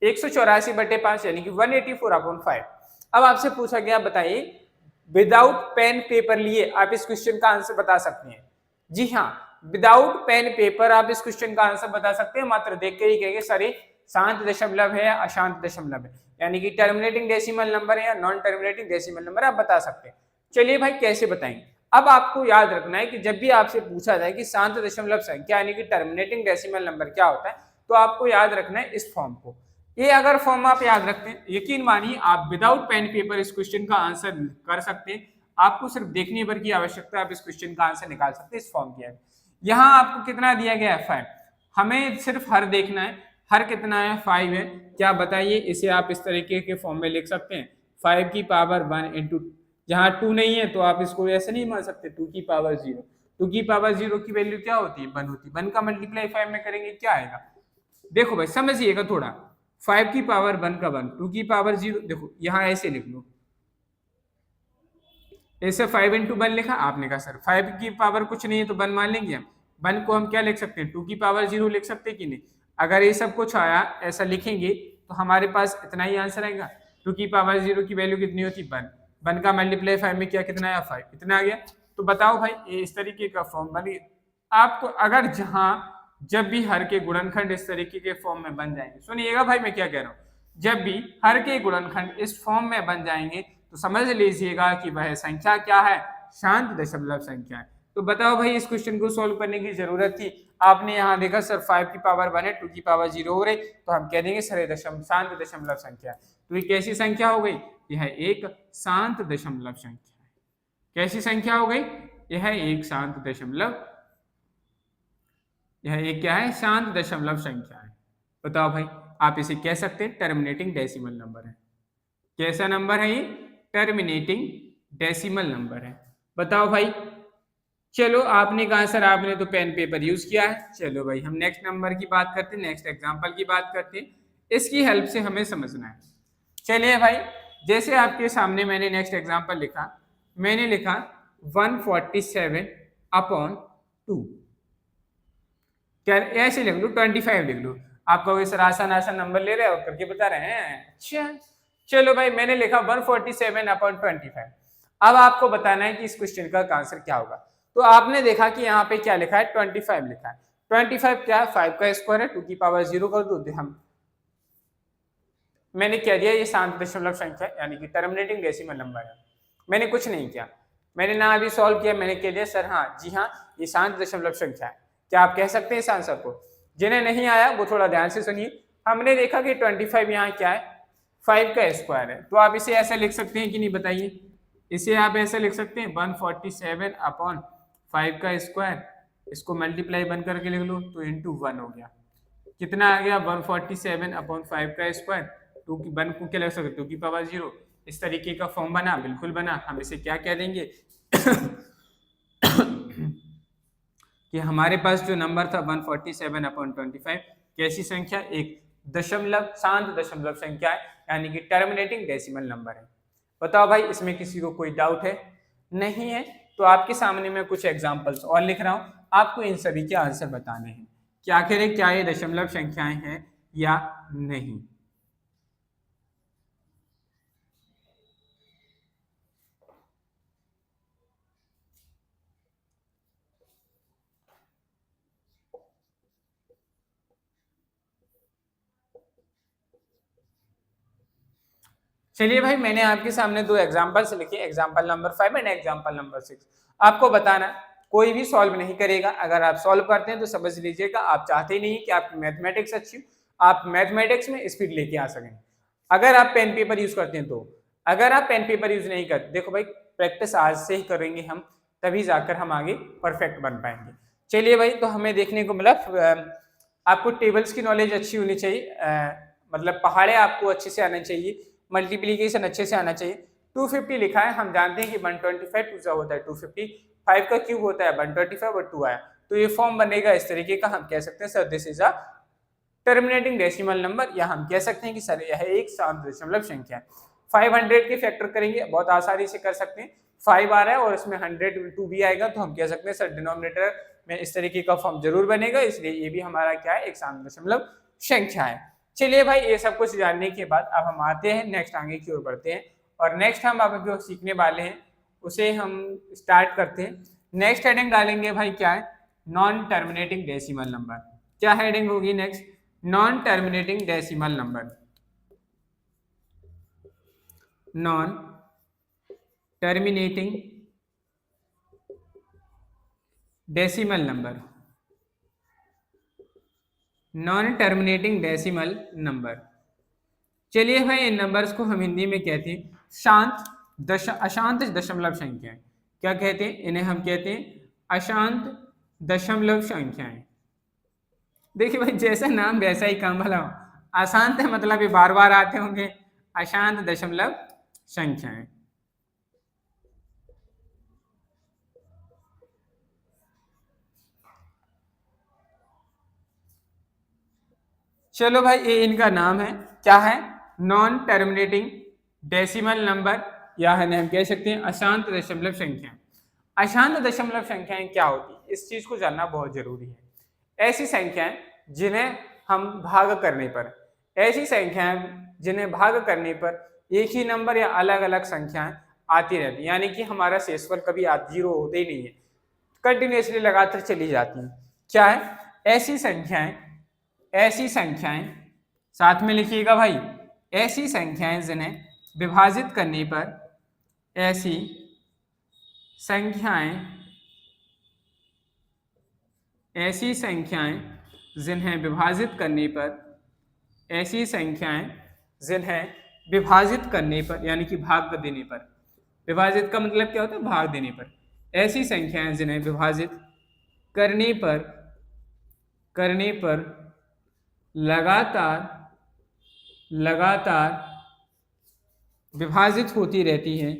184/5 यानी कि 184/5। अब आपसे पूछा गया बताइए विदाउट पेन पेपर लिए आप इस क्वेश्चन का आंसर बता सकते हैं। जी हाँ, विदाउट पेन पेपर आप इस क्वेश्चन का आंसर बता सकते हैं, मात्र देख के ही कहेंगे सर ये शांत दशमलव है या अशांत दशमलव है, यानी कि टर्मिनेटिंग डेसिमल नंबर है या नॉन टर्मिनेटिंग डेसिमल नंबर, आप बता सकते हैं। चलिए भाई कैसे बताएंगे। अब आपको याद रखना है कि जब भी आपसे पूछा जाए कि शांत दशमलव संख्या यानी कि टर्मिनेटिंग डेसिमल नंबर क्या होता है, तो आपको याद रखना है इस फॉर्म को। ये अगर फॉर्म आप याद रखते हैं, यकीन मानिए आप विदाउट पेन पेपर इस क्वेश्चन का आंसर कर सकते हैं। आपको सिर्फ देखने भर की आवश्यकता है, आप इस क्वेश्चन का आंसर निकाल सकते हैं इस फॉर्म की। यहाँ आपको कितना दिया गया है 5, हमें सिर्फ हर देखना है। हर कितना है, 5 है। क्या बताइए, इसे आप इस तरीके के फॉर्म में लिख सकते हैं 5 की पावर 1 इंटू, जहाँ 2 नहीं है तो आप इसको ऐसे नहीं मान सकते 2 की पावर 0। 2 की पावर 0 की वैल्यू क्या होती है, 1 होती है। 1 का मल्टीप्लाई 5 में करेंगे क्या आएगा, देखो भाई समझिएगा थोड़ा। 5 की पावर 1 का 1, 2 की पावर 0, देखो यहाँ ऐसे लिख लो, ऐसे 5 इंटू 1 लिखा। आपने कहा सर 5 की पावर कुछ नहीं है तो 1 मान लेंगे हम। 1 को हम क्या लिख सकते हैं, 2 की पावर 0 लिख सकते हैं कि नहीं। अगर ये सब कुछ आया ऐसा लिखेंगे तो हमारे पास इतना ही आंसर आएगा। 2 की पावर 0 की वैल्यू कितनी होती है, 1। 1 का मल्टीप्लाई 5 में क्या कितना आया, 5, इतना आ गया। तो बताओ भाई ये इस तरीके का फॉर्म बनी। आपको अगर जहां जब भी हर के गुणनखंड इस तरीके के फॉर्म में बन जाएंगे, सुनिएगा भाई मैं क्या कह रहा हूँ, जब भी हर के गुणनखंड इस फॉर्म में बन जाएंगे तो समझ लीजिएगा कि वह संख्या क्या है, शांत दशमलव संख्या है। तो बताओ भाई इस क्वेश्चन को सॉल्व करने की जरूरत थी। आपने यहाँ देखा सर 5 की पावर 1 है, 2 की पावर 0 हो रही, तो हम कह देंगे सर ये शांत दशमलव संख्या है। तो ये कैसी संख्या हो गई, यह एक शांत दशमलव संख्या है। कैसी संख्या हो गई, यह एक शांत दशमलव, यह एक क्या है, शांत दशमलव संख्या है। बताओ भाई आप इसे कह सकते हैं टर्मिनेटिंग डेसिमल नंबर है। कैसा नंबर है ये, टर्मिनेटिंग डेसिमल नंबर है। बताओ भाई। चलो आपने कहा सर आपने तो पेन पेपर यूज किया है, चलो भाई हम नेक्स्ट नंबर की बात करते हैं, नेक्स्ट एग्जांपल की बात करते हैं। इसकी हेल्प से हमें समझना है। चलिए भाई जैसे आपके सामने मैंने नेक्स्ट एग्जांपल लिखा, मैंने लिखा 147/2। क्या ऐसे लिख लो, 25 लिख लो। आप कहोगे सर आसान आसान नंबर ले रहे हो और करके बता रहे हैं, अच्छा चलो भाई मैंने लिखा 147/25। अब आपको बताना है कि इस क्वेश्चन का आंसर क्या होगा। तो आपने देखा कि यहाँ पे क्या लिखा है, 25 लिखा है। 25 क्या है, 5 का स्क्वायर है, 2 की पावर 0 कर दो हम मैंने क्या दिया, ये शांत दशमलव संख्या यानी कि टर्मिनेटिंग डेसिमल नंबर है। मैंने कुछ नहीं किया, मैंने ना अभी सॉल्व किया, मैंने कह दिया सर हाँ जी हाँ ये शांत दशमलव संख्या है। क्या आप कह सकते हैं इस आंसर को? जिन्हें नहीं आया वो थोड़ा ध्यान से सुनिए। हमने देखा कि 25 यहाँ क्या है, 5 का स्क्वायर है, तो आप इसे ऐसे लिख सकते हैं कि नहीं बताइए? इसे आप ऐसे लिख सकते हैं 147 अपॉन 5 का स्क्वायर, इसको मल्टीप्लाई बन करके लिख लो तो इंटू 1 हो गया। कितना आ गया? 147 अपॉन 5 का स्क्वायर, 2 की 1 को क्या लग सकते, 2 की पावर 0। इस तरीके का फॉर्म बना, बिल्कुल बना। हम इसे क्या कह देंगे कि हमारे पास जो नंबर था 147 अपॉन 25 कैसी संख्या, एक दशमलव, शांत दशमलव संख्या है, यानी कि टर्मिनेटिंग डेसिमल नंबर है। बताओ भाई इसमें किसी को कोई डाउट है? नहीं है तो आपके सामने मैं कुछ एग्जांपल्स और लिख रहा हूं, आपको इन सभी के आंसर बताने हैं कि आखिर क्या ये दशमलव संख्याएं हैं या नहीं। चलिए भाई मैंने आपके सामने 2 एग्जांपल्स लिखे, example number 5 and example number 6। आपको बताना कोई भी सॉल्व नहीं करेगा, अगर आप सॉल्व करते हैं तो समझ लीजिएगा आप चाहते ही नहीं कि आपकी मैथमेटिक्स अच्छी हो, आप मैथमेटिक्स में स्पीड लेके आ सकें। अगर आप पेन पेपर यूज करते हैं तो, अगर आप पेन पेपर यूज नहीं करते, देखो भाई प्रैक्टिस आज से ही करेंगे हम, तभी जाकर हम आगे परफेक्ट बन पाएंगे। चलिए भाई तो हमें देखने को मिला आपको टेबल्स की नॉलेज अच्छी होनी चाहिए, मतलब पहाड़े आपको अच्छे से आना चाहिए, मल्टीप्लीकेशन अच्छे से आना चाहिए। 250 लिखा है, हम जानते हैं कि 125 टू सा होता है 250, 5 का क्यूब होता है 125 और 2 आया, तो ये फॉर्म बनेगा इस तरीके का। हम कह सकते हैं sir this is a terminating decimal number, या हम कह सकते हैं कि सर यह एक शांत दशमलव संख्या है। 500 के फैक्टर करेंगे, बहुत आसानी से कर सकते हैं। 5 आ रहा है और इसमें 102 भी आएगा, तो हम कह सकते हैं सर डिनोमिनेटर में इस तरीके का फॉर्म जरूर बनेगा, इसलिए ये भी हमारा क्या है, एक शांत दशमलव संख्या है। चलिए भाई ये सब कुछ जानने के बाद अब हम आते हैं नेक्स्ट, आगे की ओर बढ़ते हैं, और नेक्स्ट हम अब जो सीखने वाले हैं उसे हम स्टार्ट करते हैं। नेक्स्ट हेडिंग डालेंगे भाई क्या है, नॉन टर्मिनेटिंग डेसिमल नंबर। क्या हेडिंग होगी next? Non terminating decimal number. Non terminating decimal number, non terminating decimal number. चलिए भाई इन नंबर्स को हम हिंदी में कहते हैं अशांत दशमलव संख्याएं। क्या कहते हैं इन्हें? हम कहते हैं अशांत दशमलव संख्याएं। देखिए भाई जैसा नाम वैसा ही काम भला हो, अशांत है मतलब ये बार बार आते होंगे, अशांत दशमलव संख्याएं। चलो भाई ये इनका नाम है, क्या है? नॉन टर्मिनेटिंग डेसिमल नंबर, या है हम कह सकते हैं अशांत दशमलव संख्याएं। अशांत दशमलव संख्याएं क्या होती है, इस चीज को जानना बहुत जरूरी है। ऐसी संख्याएं जिन्हें हम भाग करने पर, ऐसी संख्याएं जिन्हें भाग करने पर एक ही नंबर या अलग अलग संख्याएं आती रहती, यानी कि हमारा शेषफल कभी जीरो होते ही नहीं है, कंटिन्यूसली लगातार चली जाती हैं। क्या है? ऐसी संख्याएं साथ में लिखिएगा भाई, ऐसी संख्याएं जिन्हें विभाजित करने पर, ऐसी संख्याएं जिन्हें विभाजित करने पर, ऐसी संख्याएं जिन्हें विभाजित करने पर यानी कि भाग देने पर, विभाजित का मतलब क्या होता है? भाग देने पर। ऐसी संख्याएं जिन्हें विभाजित करने पर लगातार विभाजित होती रहती हैं,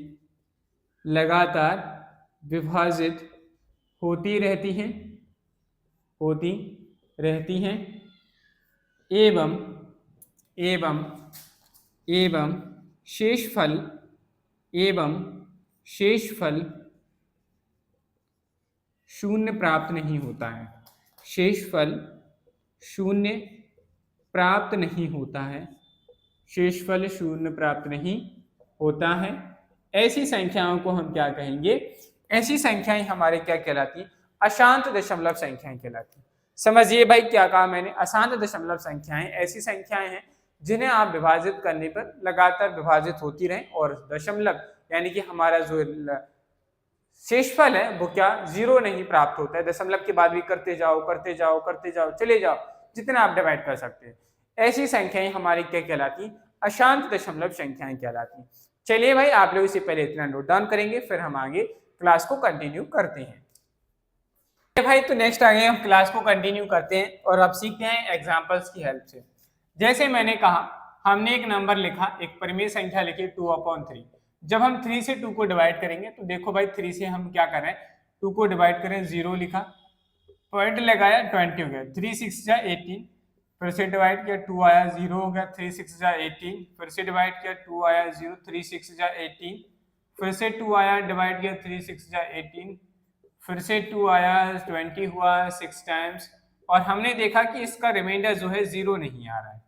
लगातार विभाजित होती रहती हैं एवं शेषफल शून्य प्राप्त नहीं होता है। शेषफल शून्य प्राप्त नहीं होता है, शेषफल शून्य प्राप्त नहीं होता है। ऐसी संख्याओं को हम क्या कहेंगे? ऐसी संख्याएं हमारे क्या कहलाती? अशांत दशमलव संख्याएं कहलाती। समझिए भाई क्या कहा मैंने, अशांत दशमलव संख्याएं ऐसी संख्याएं हैं जिन्हें आप विभाजित करने पर लगातार विभाजित होती रहें और दशमलव यानी कि हमारा जो शेषफल है वो क्या जीरो नहीं प्राप्त होता है। दशमलव के बाद भी करते जाओ करते जाओ करते जाओ चले जाओ जितना आप डिवाइड कर सकते हैं। ऐसी संख्याएं हमारी क्या कहलाती, अशांत दशमलव संख्याएं कहलाती। चलिए भाई आप लोग इसे पहले इतना नोट डाउन करेंगे, फिर हम आगे क्लास को कंटिन्यू करते हैं। भाई तो नेक्स्ट आगे हम क्लास को कंटिन्यू करते हैं और अब सीखते हैं एग्जांपल्स की हेल्प से। जैसे मैंने कहा हमने एक नंबर लिखा, एक परिमेय संख्या लिखी 2/3। जब हम 3 से 2 को डिवाइड करेंगे तो देखो भाई 3 से हम क्या कर रहे हैं, 2 को डिवाइड करें, 0 लिखा, पॉइंट लगाया, 20 हो गया, 3 6 जा 18, फिर से डिवाइड किया 2 आया, 0 हो गया, 3 6 जा 18, फिर से डिवाइड किया 2 आया 0, 3 6 जा 18, फिर से 2 आया, डिवाइड किया 3 6 जा 18, फिर से 2 आया, 20 हुआ 6 टाइम्स, और हमने देखा कि इसका रिमाइंडर जो है 0 नहीं आ रहा है।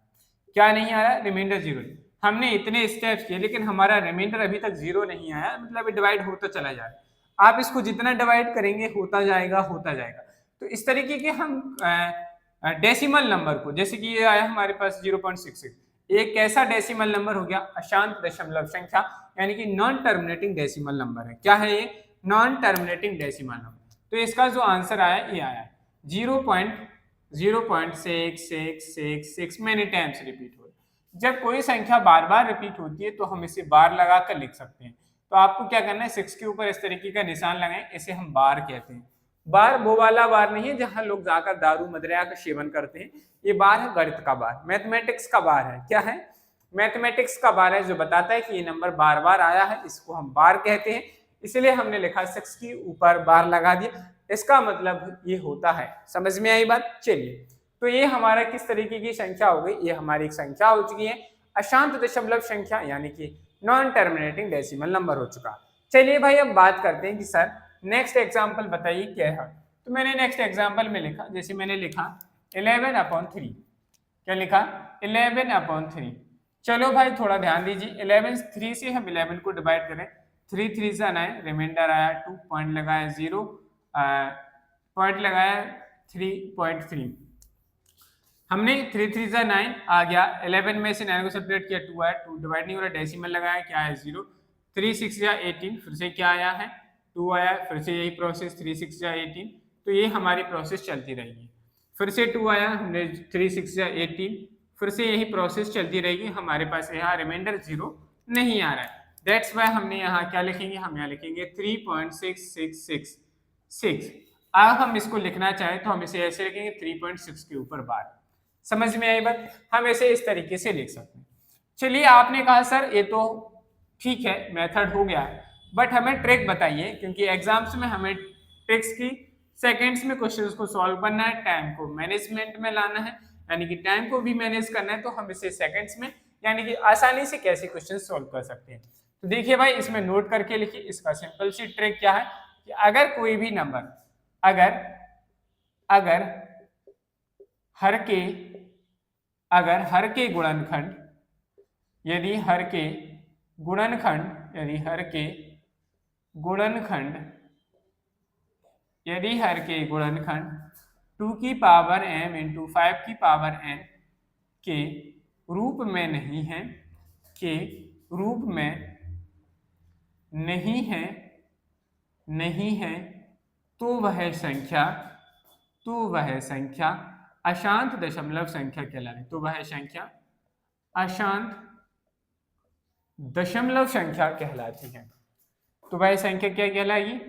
क्या नहीं आ रहा है? रिमाइंडर 0। हमने इतने स्टेप्स किए लेकिन हमारा रिमाइंडर अभी तक 0 नहीं आया, मतलब डिवाइड होता चला जा रहा है। आप इसको जितना डिवाइड करेंगे होता जाएगा होता जाएगा। तो इस तरीके के हम डेसिमल नंबर को, जैसे कि ये आया हमारे पास 0.66, एक कैसा डेसिमल नंबर हो गया, अशांत दशमलव संख्या, यानी कि नॉन टर्मिनेटिंग डेसिमल नंबर है। क्या है ये? Non terminating decimal number. तो इसका जो आंसर आया ये आया 0.0666 मेनी टाइम्स रिपीट हो। जब कोई संख्या बार बार रिपीट होती है तो हम इसे बार लगाकर लिख सकते हैं। तो आपको क्या करना है, 6 के ऊपर इस तरीके का निशान लगाएं, इसे हम बार कहते हैं। बार वो वाला बार नहीं है जहां लोग जाकर दारू मदिरा का सेवन करते हैं, ये बार है गणित का बार, मैथमेटिक्स का बार है। क्या है? मैथमेटिक्स का बार है, जो बताता है कि ये नंबर बार बार आया है, इसको हम बार कहते हैं। इसलिए हमने लिखा 6 के ऊपर बार लगा दिया, इसका मतलब ये होता है। समझ में आई बात? चलिए, तो ये हमारा किस तरीके की संख्या हो गई, ये हमारी एक संख्या हो चुकी है अशांत दशमलव संख्या, यानी कि नॉन टर्मिनेटिंग डेसिमल नंबर हो चुका। चलिए भाई अब बात करते हैं कि सर नेक्स्ट एग्जांपल बताइए क्या है। तो मैंने नेक्स्ट एग्जांपल में लिखा, जैसे मैंने लिखा 11/3। क्या लिखा? 11/3। चलो भाई थोड़ा ध्यान दीजिए, 3 से हम 11 को डिवाइड करें, 3 3 से 9, रिमाइंडर आया 2, पॉइंट लगाया 0, पॉइंट लगाया 3.3। हमने 3 3 से 9 आ गया, 11 में से 9 को सब्ट्रैक्ट किया, 2 आया, 2 डिवाइड नहीं हो रहा, डेसिमल लगाया, क्या है 0, 3 6 या 18, फिर से क्या आया है 2 आया, फिर से यही प्रोसेस 3 6 या 18, तो ये हमारी प्रोसेस चलती रहेगी। फिर से 2 आया, हमने 3 6 या 18, फिर से यही प्रोसेस चलती रहेगी। हमारे पास यहाँ रिमाइंडर 0 नहीं आ रहा है, दैट्स वाई हमने यहाँ क्या लिखेंगे, हम यहाँ लिखेंगे 3.666। अब हम इसको लिखना चाहें तो हम इसे ऐसे लिखेंगे 3.6 के ऊपर बार। समझ में आई बात? हम ऐसे इस तरीके से लिख सकते हैं। चलिए, आपने कहा सर ये तो ठीक है, मेथड हो गया है, बट हमें ट्रिक बताइए, क्योंकि एग्जाम्स में हमें ट्रिक्स की सेकंड्स में क्वेश्चंस को सॉल्व करना है, टाइम को मैनेजमेंट में लाना है, यानी कि टाइम को भी मैनेज करना है। तो हम इसे सेकंड्स में यानी कि आसानी से कैसे क्वेश्चन सॉल्व कर सकते हैं। तो देखिए भाई, इसमें नोट करके लिखिए। इसका सिंपल सी ट्रिक क्या है कि अगर कोई भी नंबर अगर हर के गुणनखंड, यदि हर के गुणनखंड 2 की पावर m इंटू 5 की पावर n के रूप में नहीं है, तो वह संख्या अशांत दशमलव संख्या कहलाती। तो वह संख्या अशांत दशमलव संख्या कहलाती है। तो वह संख्या क्या कहलाएगी?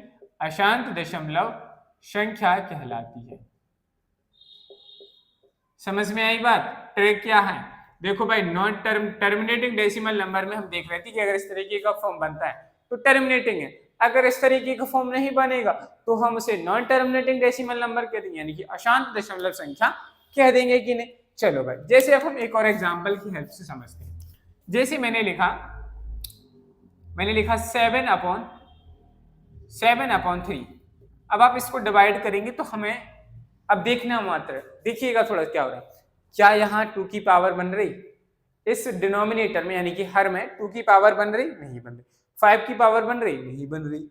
अशांत दशमलव संख्या कहलाती है। समझ में आई बात? ट्रिक क्या है? देखो भाई, नॉन टर्मिनेटिंग डेसिमल नंबर में हम देख रहे थे कि अगर इस तरीके का फॉर्म बनता है तो टर्मिनेटिंग है, अगर इस तरीके का फॉर्म नहीं बनेगा तो हम उसे नॉन टर्मिनेटिंग डेसिमल नंबर कह देंगे, यानी कि अशांत दशमलव संख्या कह देंगे कि नहीं। चलो भाई, जैसे अब हम एक और एग्जांपल की हेल्प से समझते हैं। जैसे मैंने लिखा 7/3। अब आप इसको डिवाइड करेंगे तो हमें अब देखना मात्र, देखिएगा थोड़ा क्या हो रहा है। क्या यहाँ 2 की पावर बन रही इस डिनोमिनेटर में, यानी कि हर में 2 की पावर बन रही? नहीं बन रही। 5 की पावर बन रही? नहीं बन रही,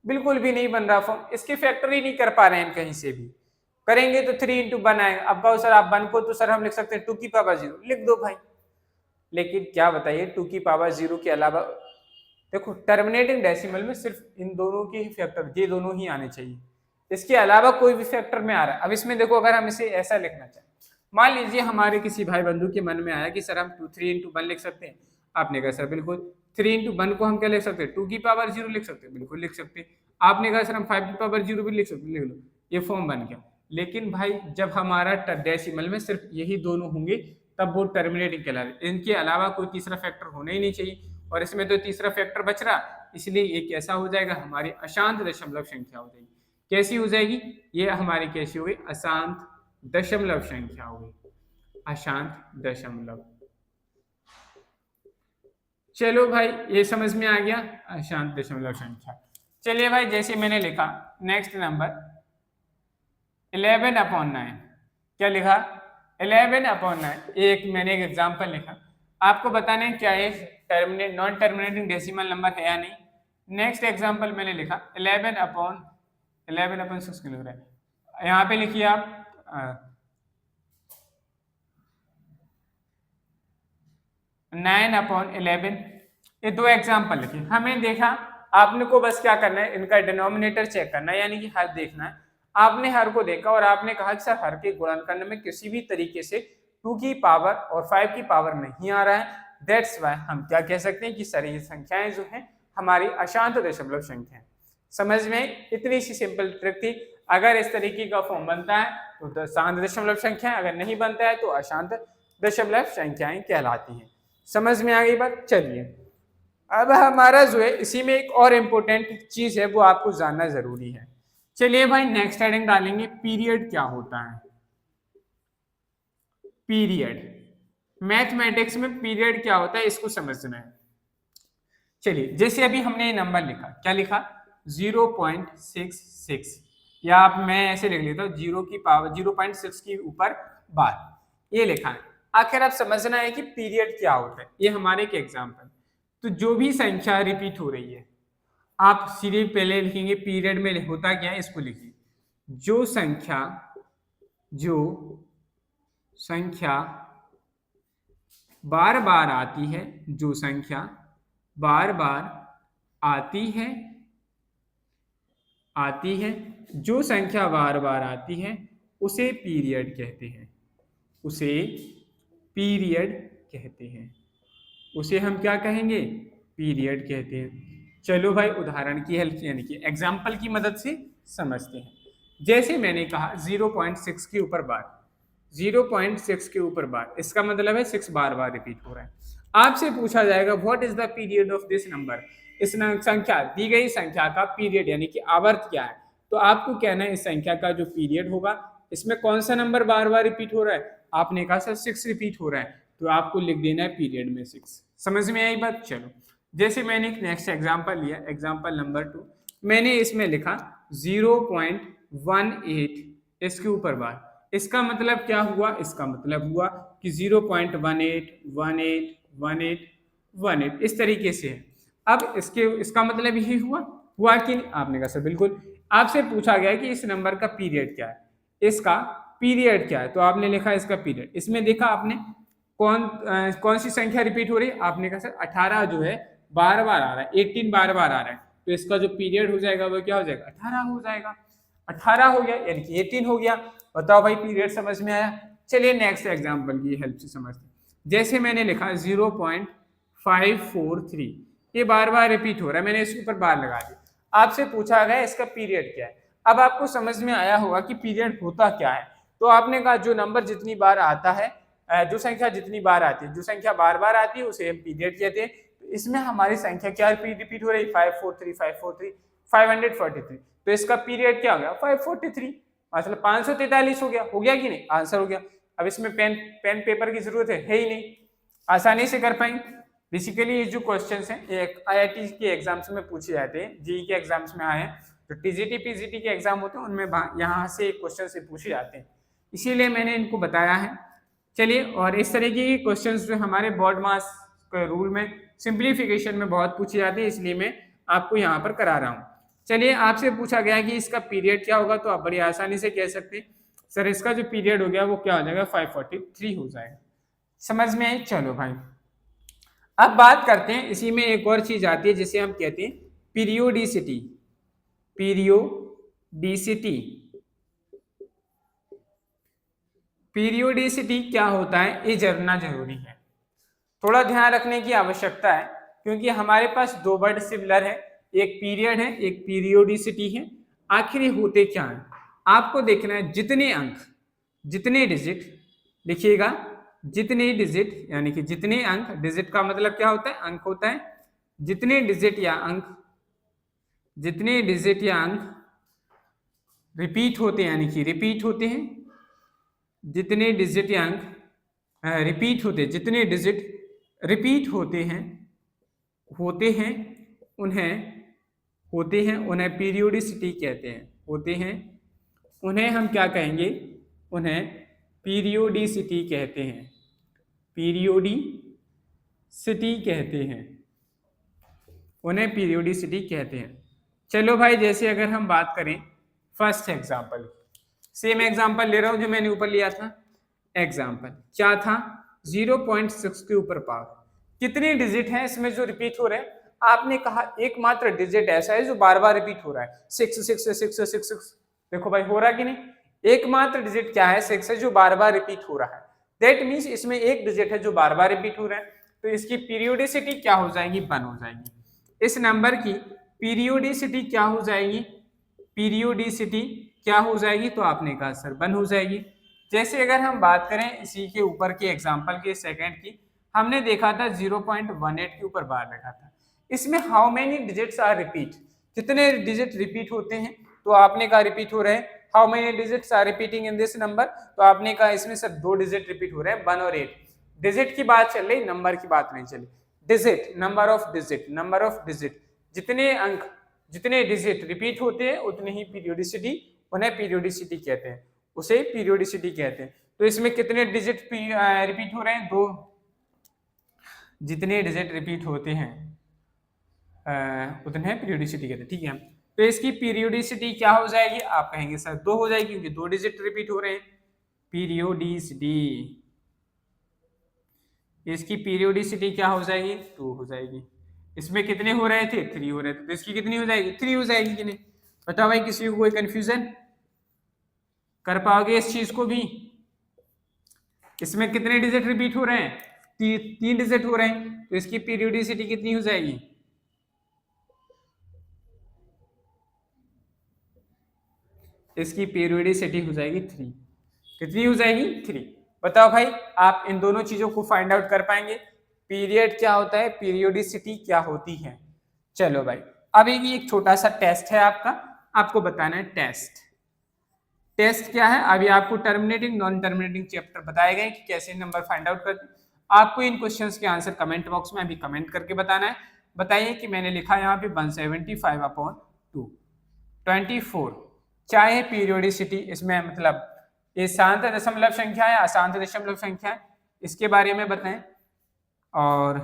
बिल्कुल भी नहीं बन रहा फॉर्म। इसके फैक्टर ही नहीं कर पा रहे हैं कहीं से भी। करेंगे तो 3 इंटू 1 आएगा। अब कहो सर आप 1 को तो सर हम लिख सकते हैं 2 की पावर 0, लिख दो भाई। लेकिन क्या बताइए 2 की पावर 0 के अलावा देखो टर्मिनेटिंग डेसिमल में सिर्फ इन दोनों के ही फैक्टर, ये दोनों ही आने चाहिए, इसके अलावा कोई भी फैक्टर में आ रहा है। अब इसमें देखो अगर हम इसे ऐसा लिखना चाहें, मान लीजिए हमारे किसी भाई बंधु के मन में आया कि सर हम 3 into 1 लिख सकते हैं, आपने कहा सर बिल्कुल 3 into 1 को हम क्या लिख सकते हैं 2 की पावर 0 लिख सकते हैं, बिल्कुल लिख सकते हैं। आपने कहा सर हम 5 की पावर 0 भी लिख सकते हैं, लिख लो, ये फॉर्म बन गया। लेकिन भाई जब हमारा डेसिमल में सिर्फ यही दोनों होंगे तब वो टर्मिनेटिंग कहलाते, इनके अलावा कोई तीसरा फैक्टर होना ही नहीं चाहिए, और इसमें तो तीसरा फैक्टर बच रहा, इसलिए ये कैसा हो जाएगा, हमारी अशांत दशमलव संख्या हो जाएगी। कैसी हो जाएगी, ये हमारी कैसी हो गई, अशांत दशमलव संख्या हो गई, अशांत दशमलव। चलो भाई ये समझ में आ गया, अशांत दशमलव संख्या। चलिए भाई जैसे मैंने लिखा नेक्स्ट नंबर 11/9, क्या लिखा 11/9, एक मैंने एक एग्जांपल लिखा, आपको बताना है क्या ये नॉन टर्मिनेटिंग डेसिमल नंबर है या नहीं। नेक्स्ट एग्जांपल मैंने लिखा 11/6 क्यों लिख रहा है, यहाँ पे लिखिए आप 9/11, ये दो एग्जांपल लिखिए। हमें देखा आपने को बस क्या करना है, इनका डिनोमिनेटर चेक करना है, यानी कि हर देखना है। आपने हर को देखा और आपने कहा कि सर हर के गुणनखंड में किसी भी तरीके से 2 की पावर और 5 की पावर नहीं आ रहा है, दैट्स वाई हम क्या कह सकते हैं कि सर ये संख्याएं जो हैं हमारी अशांत दशमलव संख्या है। समझ में इतनी सी सिंपल ट्रिक थी। अगर इस तरीके का फॉर्म बनता है तो शांत दशमलव संख्या, अगर नहीं बनता है तो अशांत दशमलव संख्याएं कहलाती हैं। समझ में आ गई बात। चलिए अब हमारा जो है इसी में एक और इम्पोर्टेंट चीज है वो आपको जानना जरूरी है। चलिए भाई नेक्स्ट हेडिंग डालेंगे, पीरियड क्या होता है। पीरियड, मैथमेटिक्स में पीरियड क्या होता है इसको समझना है। चलिए जैसे अभी हमने ये नंबर लिखा, क्या लिखा 0.66, या आप मैं ऐसे लिख लेता हूँ 0 की पावर 0.6 के ऊपर बार, ये लिखा है। आखिर आप समझना है कि पीरियड क्या होता है। ये हमारे एक एग्जाम्पल, तो जो भी संख्या रिपीट हो रही है आप सीधे पहले लिखेंगे पीरियड में होता क्या है, इसको लिखिए जो संख्या बार बार आती है, जो संख्या बार बार आती है जो संख्या बार बार आती है उसे पीरियड कहते हैं, उसे पीरियड कहते हैं, उसे हम क्या कहेंगे, पीरियड कहते हैं। चलो भाई उदाहरण की हेल्प यानी कि एग्जाम्पल की मदद से समझते हैं। जैसे मैंने कहा 0.6 के ऊपर बार, 0.6 के ऊपर बार, इसका मतलब है 6 बार बार रिपीट हो रहा है। आपसे पूछा जाएगा what is the period of this number, इस संख्या दी गई संख्या का पीरियड यानी कि आवर्त क्या है। तो आपको कहना है इस संख्या का जो पीरियड होगा इसमें कौन सा नंबर बार बार रिपीट हो रहा है। आपने कहा सर 6 रिपीट हो रहा है, तो आपको लिख देना है पीरियड में 6। समझ में आई बात। चलो जैसे मैंने एक नेक्स्ट एग्जांपल लिया, एग्जांपल नंबर 2, मैंने इसमें लिखा 0.18 इसके ऊपर बार। इसका मतलब क्या हुआ, इसका मतलब हुआ कि 0.18 इस तरीके से है। अब इसका मतलब यही हुआ कि नहीं, आपने कहा सर बिल्कुल। आपसे पूछा गया कि इस नंबर का पीरियड क्या है, इसका पीरियड क्या है, तो आपने लिखा इसका पीरियड। इसमें देखा आपने कौन सी संख्या रिपीट हो रही है, आपने कहा सर 18 जो है बार बार आ रहा है, 18 बार बार आ रहा है, तो इसका जो पीरियड हो जाएगा वो क्या हो जाएगा, 18 हो जाएगा। 18 हो गया यानी कि 18 हो गया। बताओ भाई पीरियड समझ में आया। चलिए नेक्स्ट एग्जांपल की हेल्प से समझते हैं। जैसे मैंने लिखा 0.543, ये बार बार रिपीट हो रहा है, मैंने इसके ऊपर बार लगा दी। आपसे पूछा गया इसका पीरियड क्या है। अब आपको समझ में आया होगा कि पीरियड होता क्या है। तो आपने कहा जो नंबर जितनी बार आता है, जो संख्या जितनी बार आती है, जो संख्या बार बार आती है उसे हम पीरियड कहते हैं। तो इसमें हमारी संख्या क्या रिपीट हो रही है, 543 543, तो इसका पीरियड क्या हो गया 543, मतलब 543 हो गया कि नहीं, आंसर हो गया। अब इसमें पेन पेपर की जरूरत है ही नहीं, आसानी से कर पाएंगे। बेसिकली ये जो क्वेश्चंस हैं ये IIT के एग्जाम्स में पूछे जाते हैं, जेईई के एग्जाम्स में आए हैं, तो TGT PGT के एग्जाम होते हैं उनमें यहाँ से क्वेश्चन से पूछे जाते हैं, इसीलिए मैंने इनको बताया है। चलिए और इस तरीके के क्वेश्चंस जो हमारे बोर्ड मास के रूल में सिंप्लीफिकेशन में बहुत पूछे जाते हैं, इसलिए मैं आपको यहाँ पर करा रहा हूँ। चलिए आपसे पूछा गया कि इसका पीरियड क्या होगा, तो आप बड़ी आसानी से कह सकते हैं सर इसका जो पीरियड हो गया वो क्या हो जाएगा 543 हो जाएगा। समझ में आई। चलो भाई अब बात करते हैं, इसी में एक और चीज आती है जिसे हम कहते हैं पीरियोडिसिटी। पीरियोडिसिटी, पीरियोडिसिटी क्या होता है ये जानना जरूरी है, थोड़ा ध्यान रखने की आवश्यकता है, क्योंकि हमारे पास दो वर्ड सिमिलर है, एक पीरियड है एक पीरियोडिसिटी है। आखिर ये होते क्या है आपको देखना है, जितने अंक, जितने डिजिट, लिखिएगा जितने डिजिट, यानी कि जितने अंक, डिजिट का मतलब क्या होता है, अंक होता है, जितने डिजिट या अंक, जितने डिजिट या अंक रिपीट होते हैं, यानी कि रिपीट होते हैं, जितने डिजिट या अंक रिपीट होते हैं, जितने डिजिट रिपीट होते हैं उन्हें पीरियोडिसिटी कहते हैं, होते हैं उन्हें हम क्या कहेंगे, उन्हें पीरियोडिसिटी कहते हैं, पीरियोडिसिटी कहते हैं, उन्हें पीरियोडिसिटी कहते हैं। चलो भाई, जैसे अगर हम बात करें फर्स्ट एग्जांपल, सेम एग्जांपल ले रहा हूं जो मैंने ऊपर लिया था। एग्जांपल क्या था, 0.6 के ऊपर पावर, कितने डिजिट हैं इसमें जो रिपीट हो रहे हैं, आपने कहा एकमात्र डिजिट ऐसा है जो बार बार रिपीट हो रहा है, 6 6 6 6 6 6। देखो भाई हो रहा है कि नहीं, एकमात्र डिजिट क्या है, 6 है जो बार बार रिपीट हो रहा है, दैट मीन्स इसमें एक डिजिट है जो बार बार रिपीट हो रहा है, तो इसकी पीरियोडिसिटी क्या हो जाएगी, 1 हो जाएगी। इस नंबर की पीरियोडिसिटी क्या हो जाएगी, पीरियोडिसिटी क्या हो जाएगी, तो आपने कहा सर 1 हो जाएगी। जैसे अगर हम बात करें इसी के ऊपर के एग्जांपल के सेकंड की, हमने देखा था 0.18 के ऊपर बार रखा था, इसमें how many digits are repeat, कितने डिजिट रिपीट होते हैं, तो आपने कहा रिपीट हो रहे हैं, how many digits are repeating in this number, तो आपने कहा इसमें सर 2 डिजिट रिपीट हो रहे हैं, 1 और 8। डिजिट की बात चल रही, नंबर की बात नहीं चली। Digit, number of digit, number of digit, जितने अंक, जितने डिजिट रिपीट होते हैं उतनी ही पीरियोडिसिटी, उन्हें पीरियोडिसिटी कहते हैं, उसे पीरियोडिसिटी कहते हैं। तो इसमें कितने डिजिट रिपीट हो रहे हैं, 2, जितने डिजिट रिपीट होते हैं उतने पीरियोडिसिटी कहते हैं, ठीक है। तो इसकी पीरियोडिसिटी क्या हो जाएगी, आप कहेंगे सर 2 हो जाएगी, क्योंकि 2 डिजिट रिपीट हो रहे हैं, पीरियोडिसिटी, इसकी पीरियोडिसिटी क्या हो जाएगी, 2 हो जाएगी। इसमें कितने हो रहे थे, 3 हो रहे थे, तो इसकी कितनी हो जाएगी, 3 हो जाएगी कि नहीं। बताओ भाई, किसी को कोई कंफ्यूजन कर पाओगे इस चीज को भी, इसमें कितने डिजिट रिपीट हो रहे हैं, 3 डिजिट हो रहे हैं, तो इसकी पीरियोडिसिटी कितनी हो जाएगी, इसकी पीरियोडिसिटी हो जाएगी 3। कितनी हो जाएगी, 3। बताओ भाई, आप इन दोनों चीजों को फाइंड आउट कर पाएंगे, पीरियड क्या होता है, पीरियोडिसिटी क्या होती है। चलो भाई, अब एक छोटा सा टेस्ट है आपका, आपको बताना है टेस्ट। टेस्ट क्या है, अभी आपको टर्मिनेटिंग नॉन टर्मिनेटिंग चैप्टर बताए गए कि कैसे नंबर फाइंड आउट करते हैं। आपको इन क्वेश्चंस के आंसर कमेंट बॉक्स में अभी कमेंट करके बताना है। बताइए कि मैंने लिखा यहाँ पे 175/2 24, चाहे पीरियोडिसिटी, इसमें मतलब ये शांत दशमलव संख्या है अशांत दशमलव संख्या है, इसके बारे में बताएं। और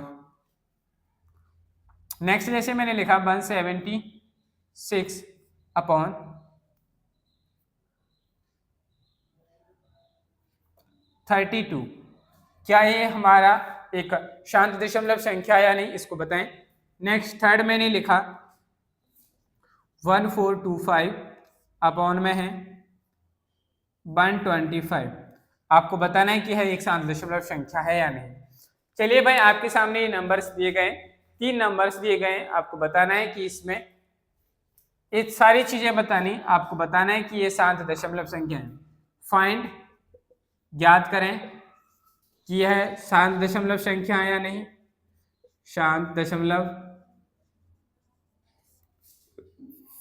नेक्स्ट जैसे मैंने लिखा 176/32, क्या ये हमारा एक शांत दशमलव संख्या या नहीं, इसको बताएं। नेक्स्ट थर्ड मैंने लिखा 1425 अपॉन में है 125, आपको बताना है कि है एक शांत दशमलव संख्या है या नहीं। चलिए भाई, आपके सामने ये नंबर्स दिए गए, 3 नंबर्स दिए गए, आपको बताना है कि इसमें ये सारी चीजें बतानी, आपको बताना है कि ये शांत दशमलव संख्या है। फाइंड, ज्ञात करें कि यह शांत दशमलव संख्या है या नहीं। शांत दशमलव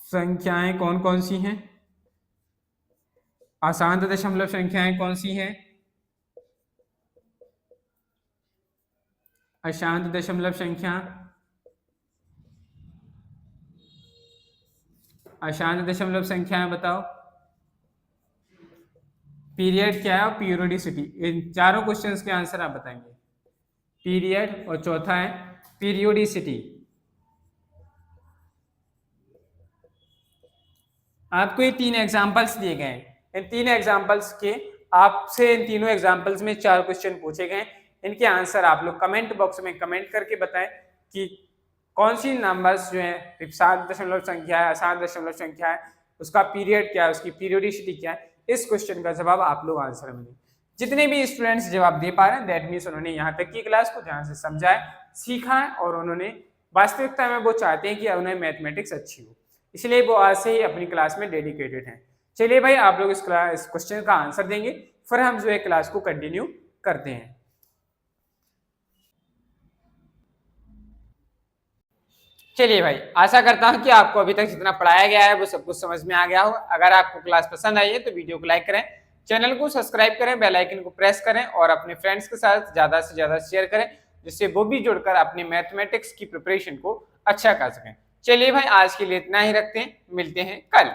संख्याएं कौन कौन सी हैं, अशांत दशमलव संख्याएं कौन सी हैं, अशांत दशमलव संख्या, अशांत दशमलव संख्याएं बताओ। पीरियड क्या है और पीरियोडिसिटी, इन चारों क्वेश्चंस के आंसर आप बताएंगे। पीरियड और चौथा है पीरियोडिसिटी। आपको ये 3 एग्जांपल्स दिए गए हैं, इन 3 एग्जांपल्स के आपसे इन तीनों एग्जांपल्स में 4 क्वेश्चन पूछे गए। इनके आंसर आप लोग कमेंट बॉक्स में कमेंट करके बताएं कि कौन सी नंबर्स जो है 7 दशमलव संख्या है, 7 दशमलव संख्या है, उसका पीरियड क्या है, उसकी पीरियोडिसिटी क्या है। इस क्वेश्चन का जवाब आप लोग आंसर में दें। जितने भी स्टूडेंट्स जवाब दे पा रहे हैं दैट मीन्स उन्होंने यहाँ तक की क्लास को ध्यान से समझा है, सीखा है और उन्होंने वास्तविकता में वो चाहते हैं कि उन्हें मैथमेटिक्स अच्छी हो, इसलिए वो आज से ही अपनी क्लास में डेडिकेटेड हैं। चलिए भाई आप लोग इस क्वेश्चन का आंसर देंगे, फिर हम जो है क्लास को कंटिन्यू करते हैं। चलिए भाई, आशा करता हूं कि आपको अभी तक जितना पढ़ाया गया है वो सब कुछ समझ में आ गया हो। अगर आपको क्लास पसंद आई है तो वीडियो को लाइक करें, चैनल को सब्सक्राइब करें, बेल आइकन को प्रेस करें और अपने फ्रेंड्स के साथ ज्यादा से ज्यादा शेयर करें, जिससे वो भी जुड़कर अपने मैथमेटिक्स की प्रिपरेशन को अच्छा कर सकें। चलिए भाई, आज के लिए इतना ही रखते हैं, मिलते हैं कल।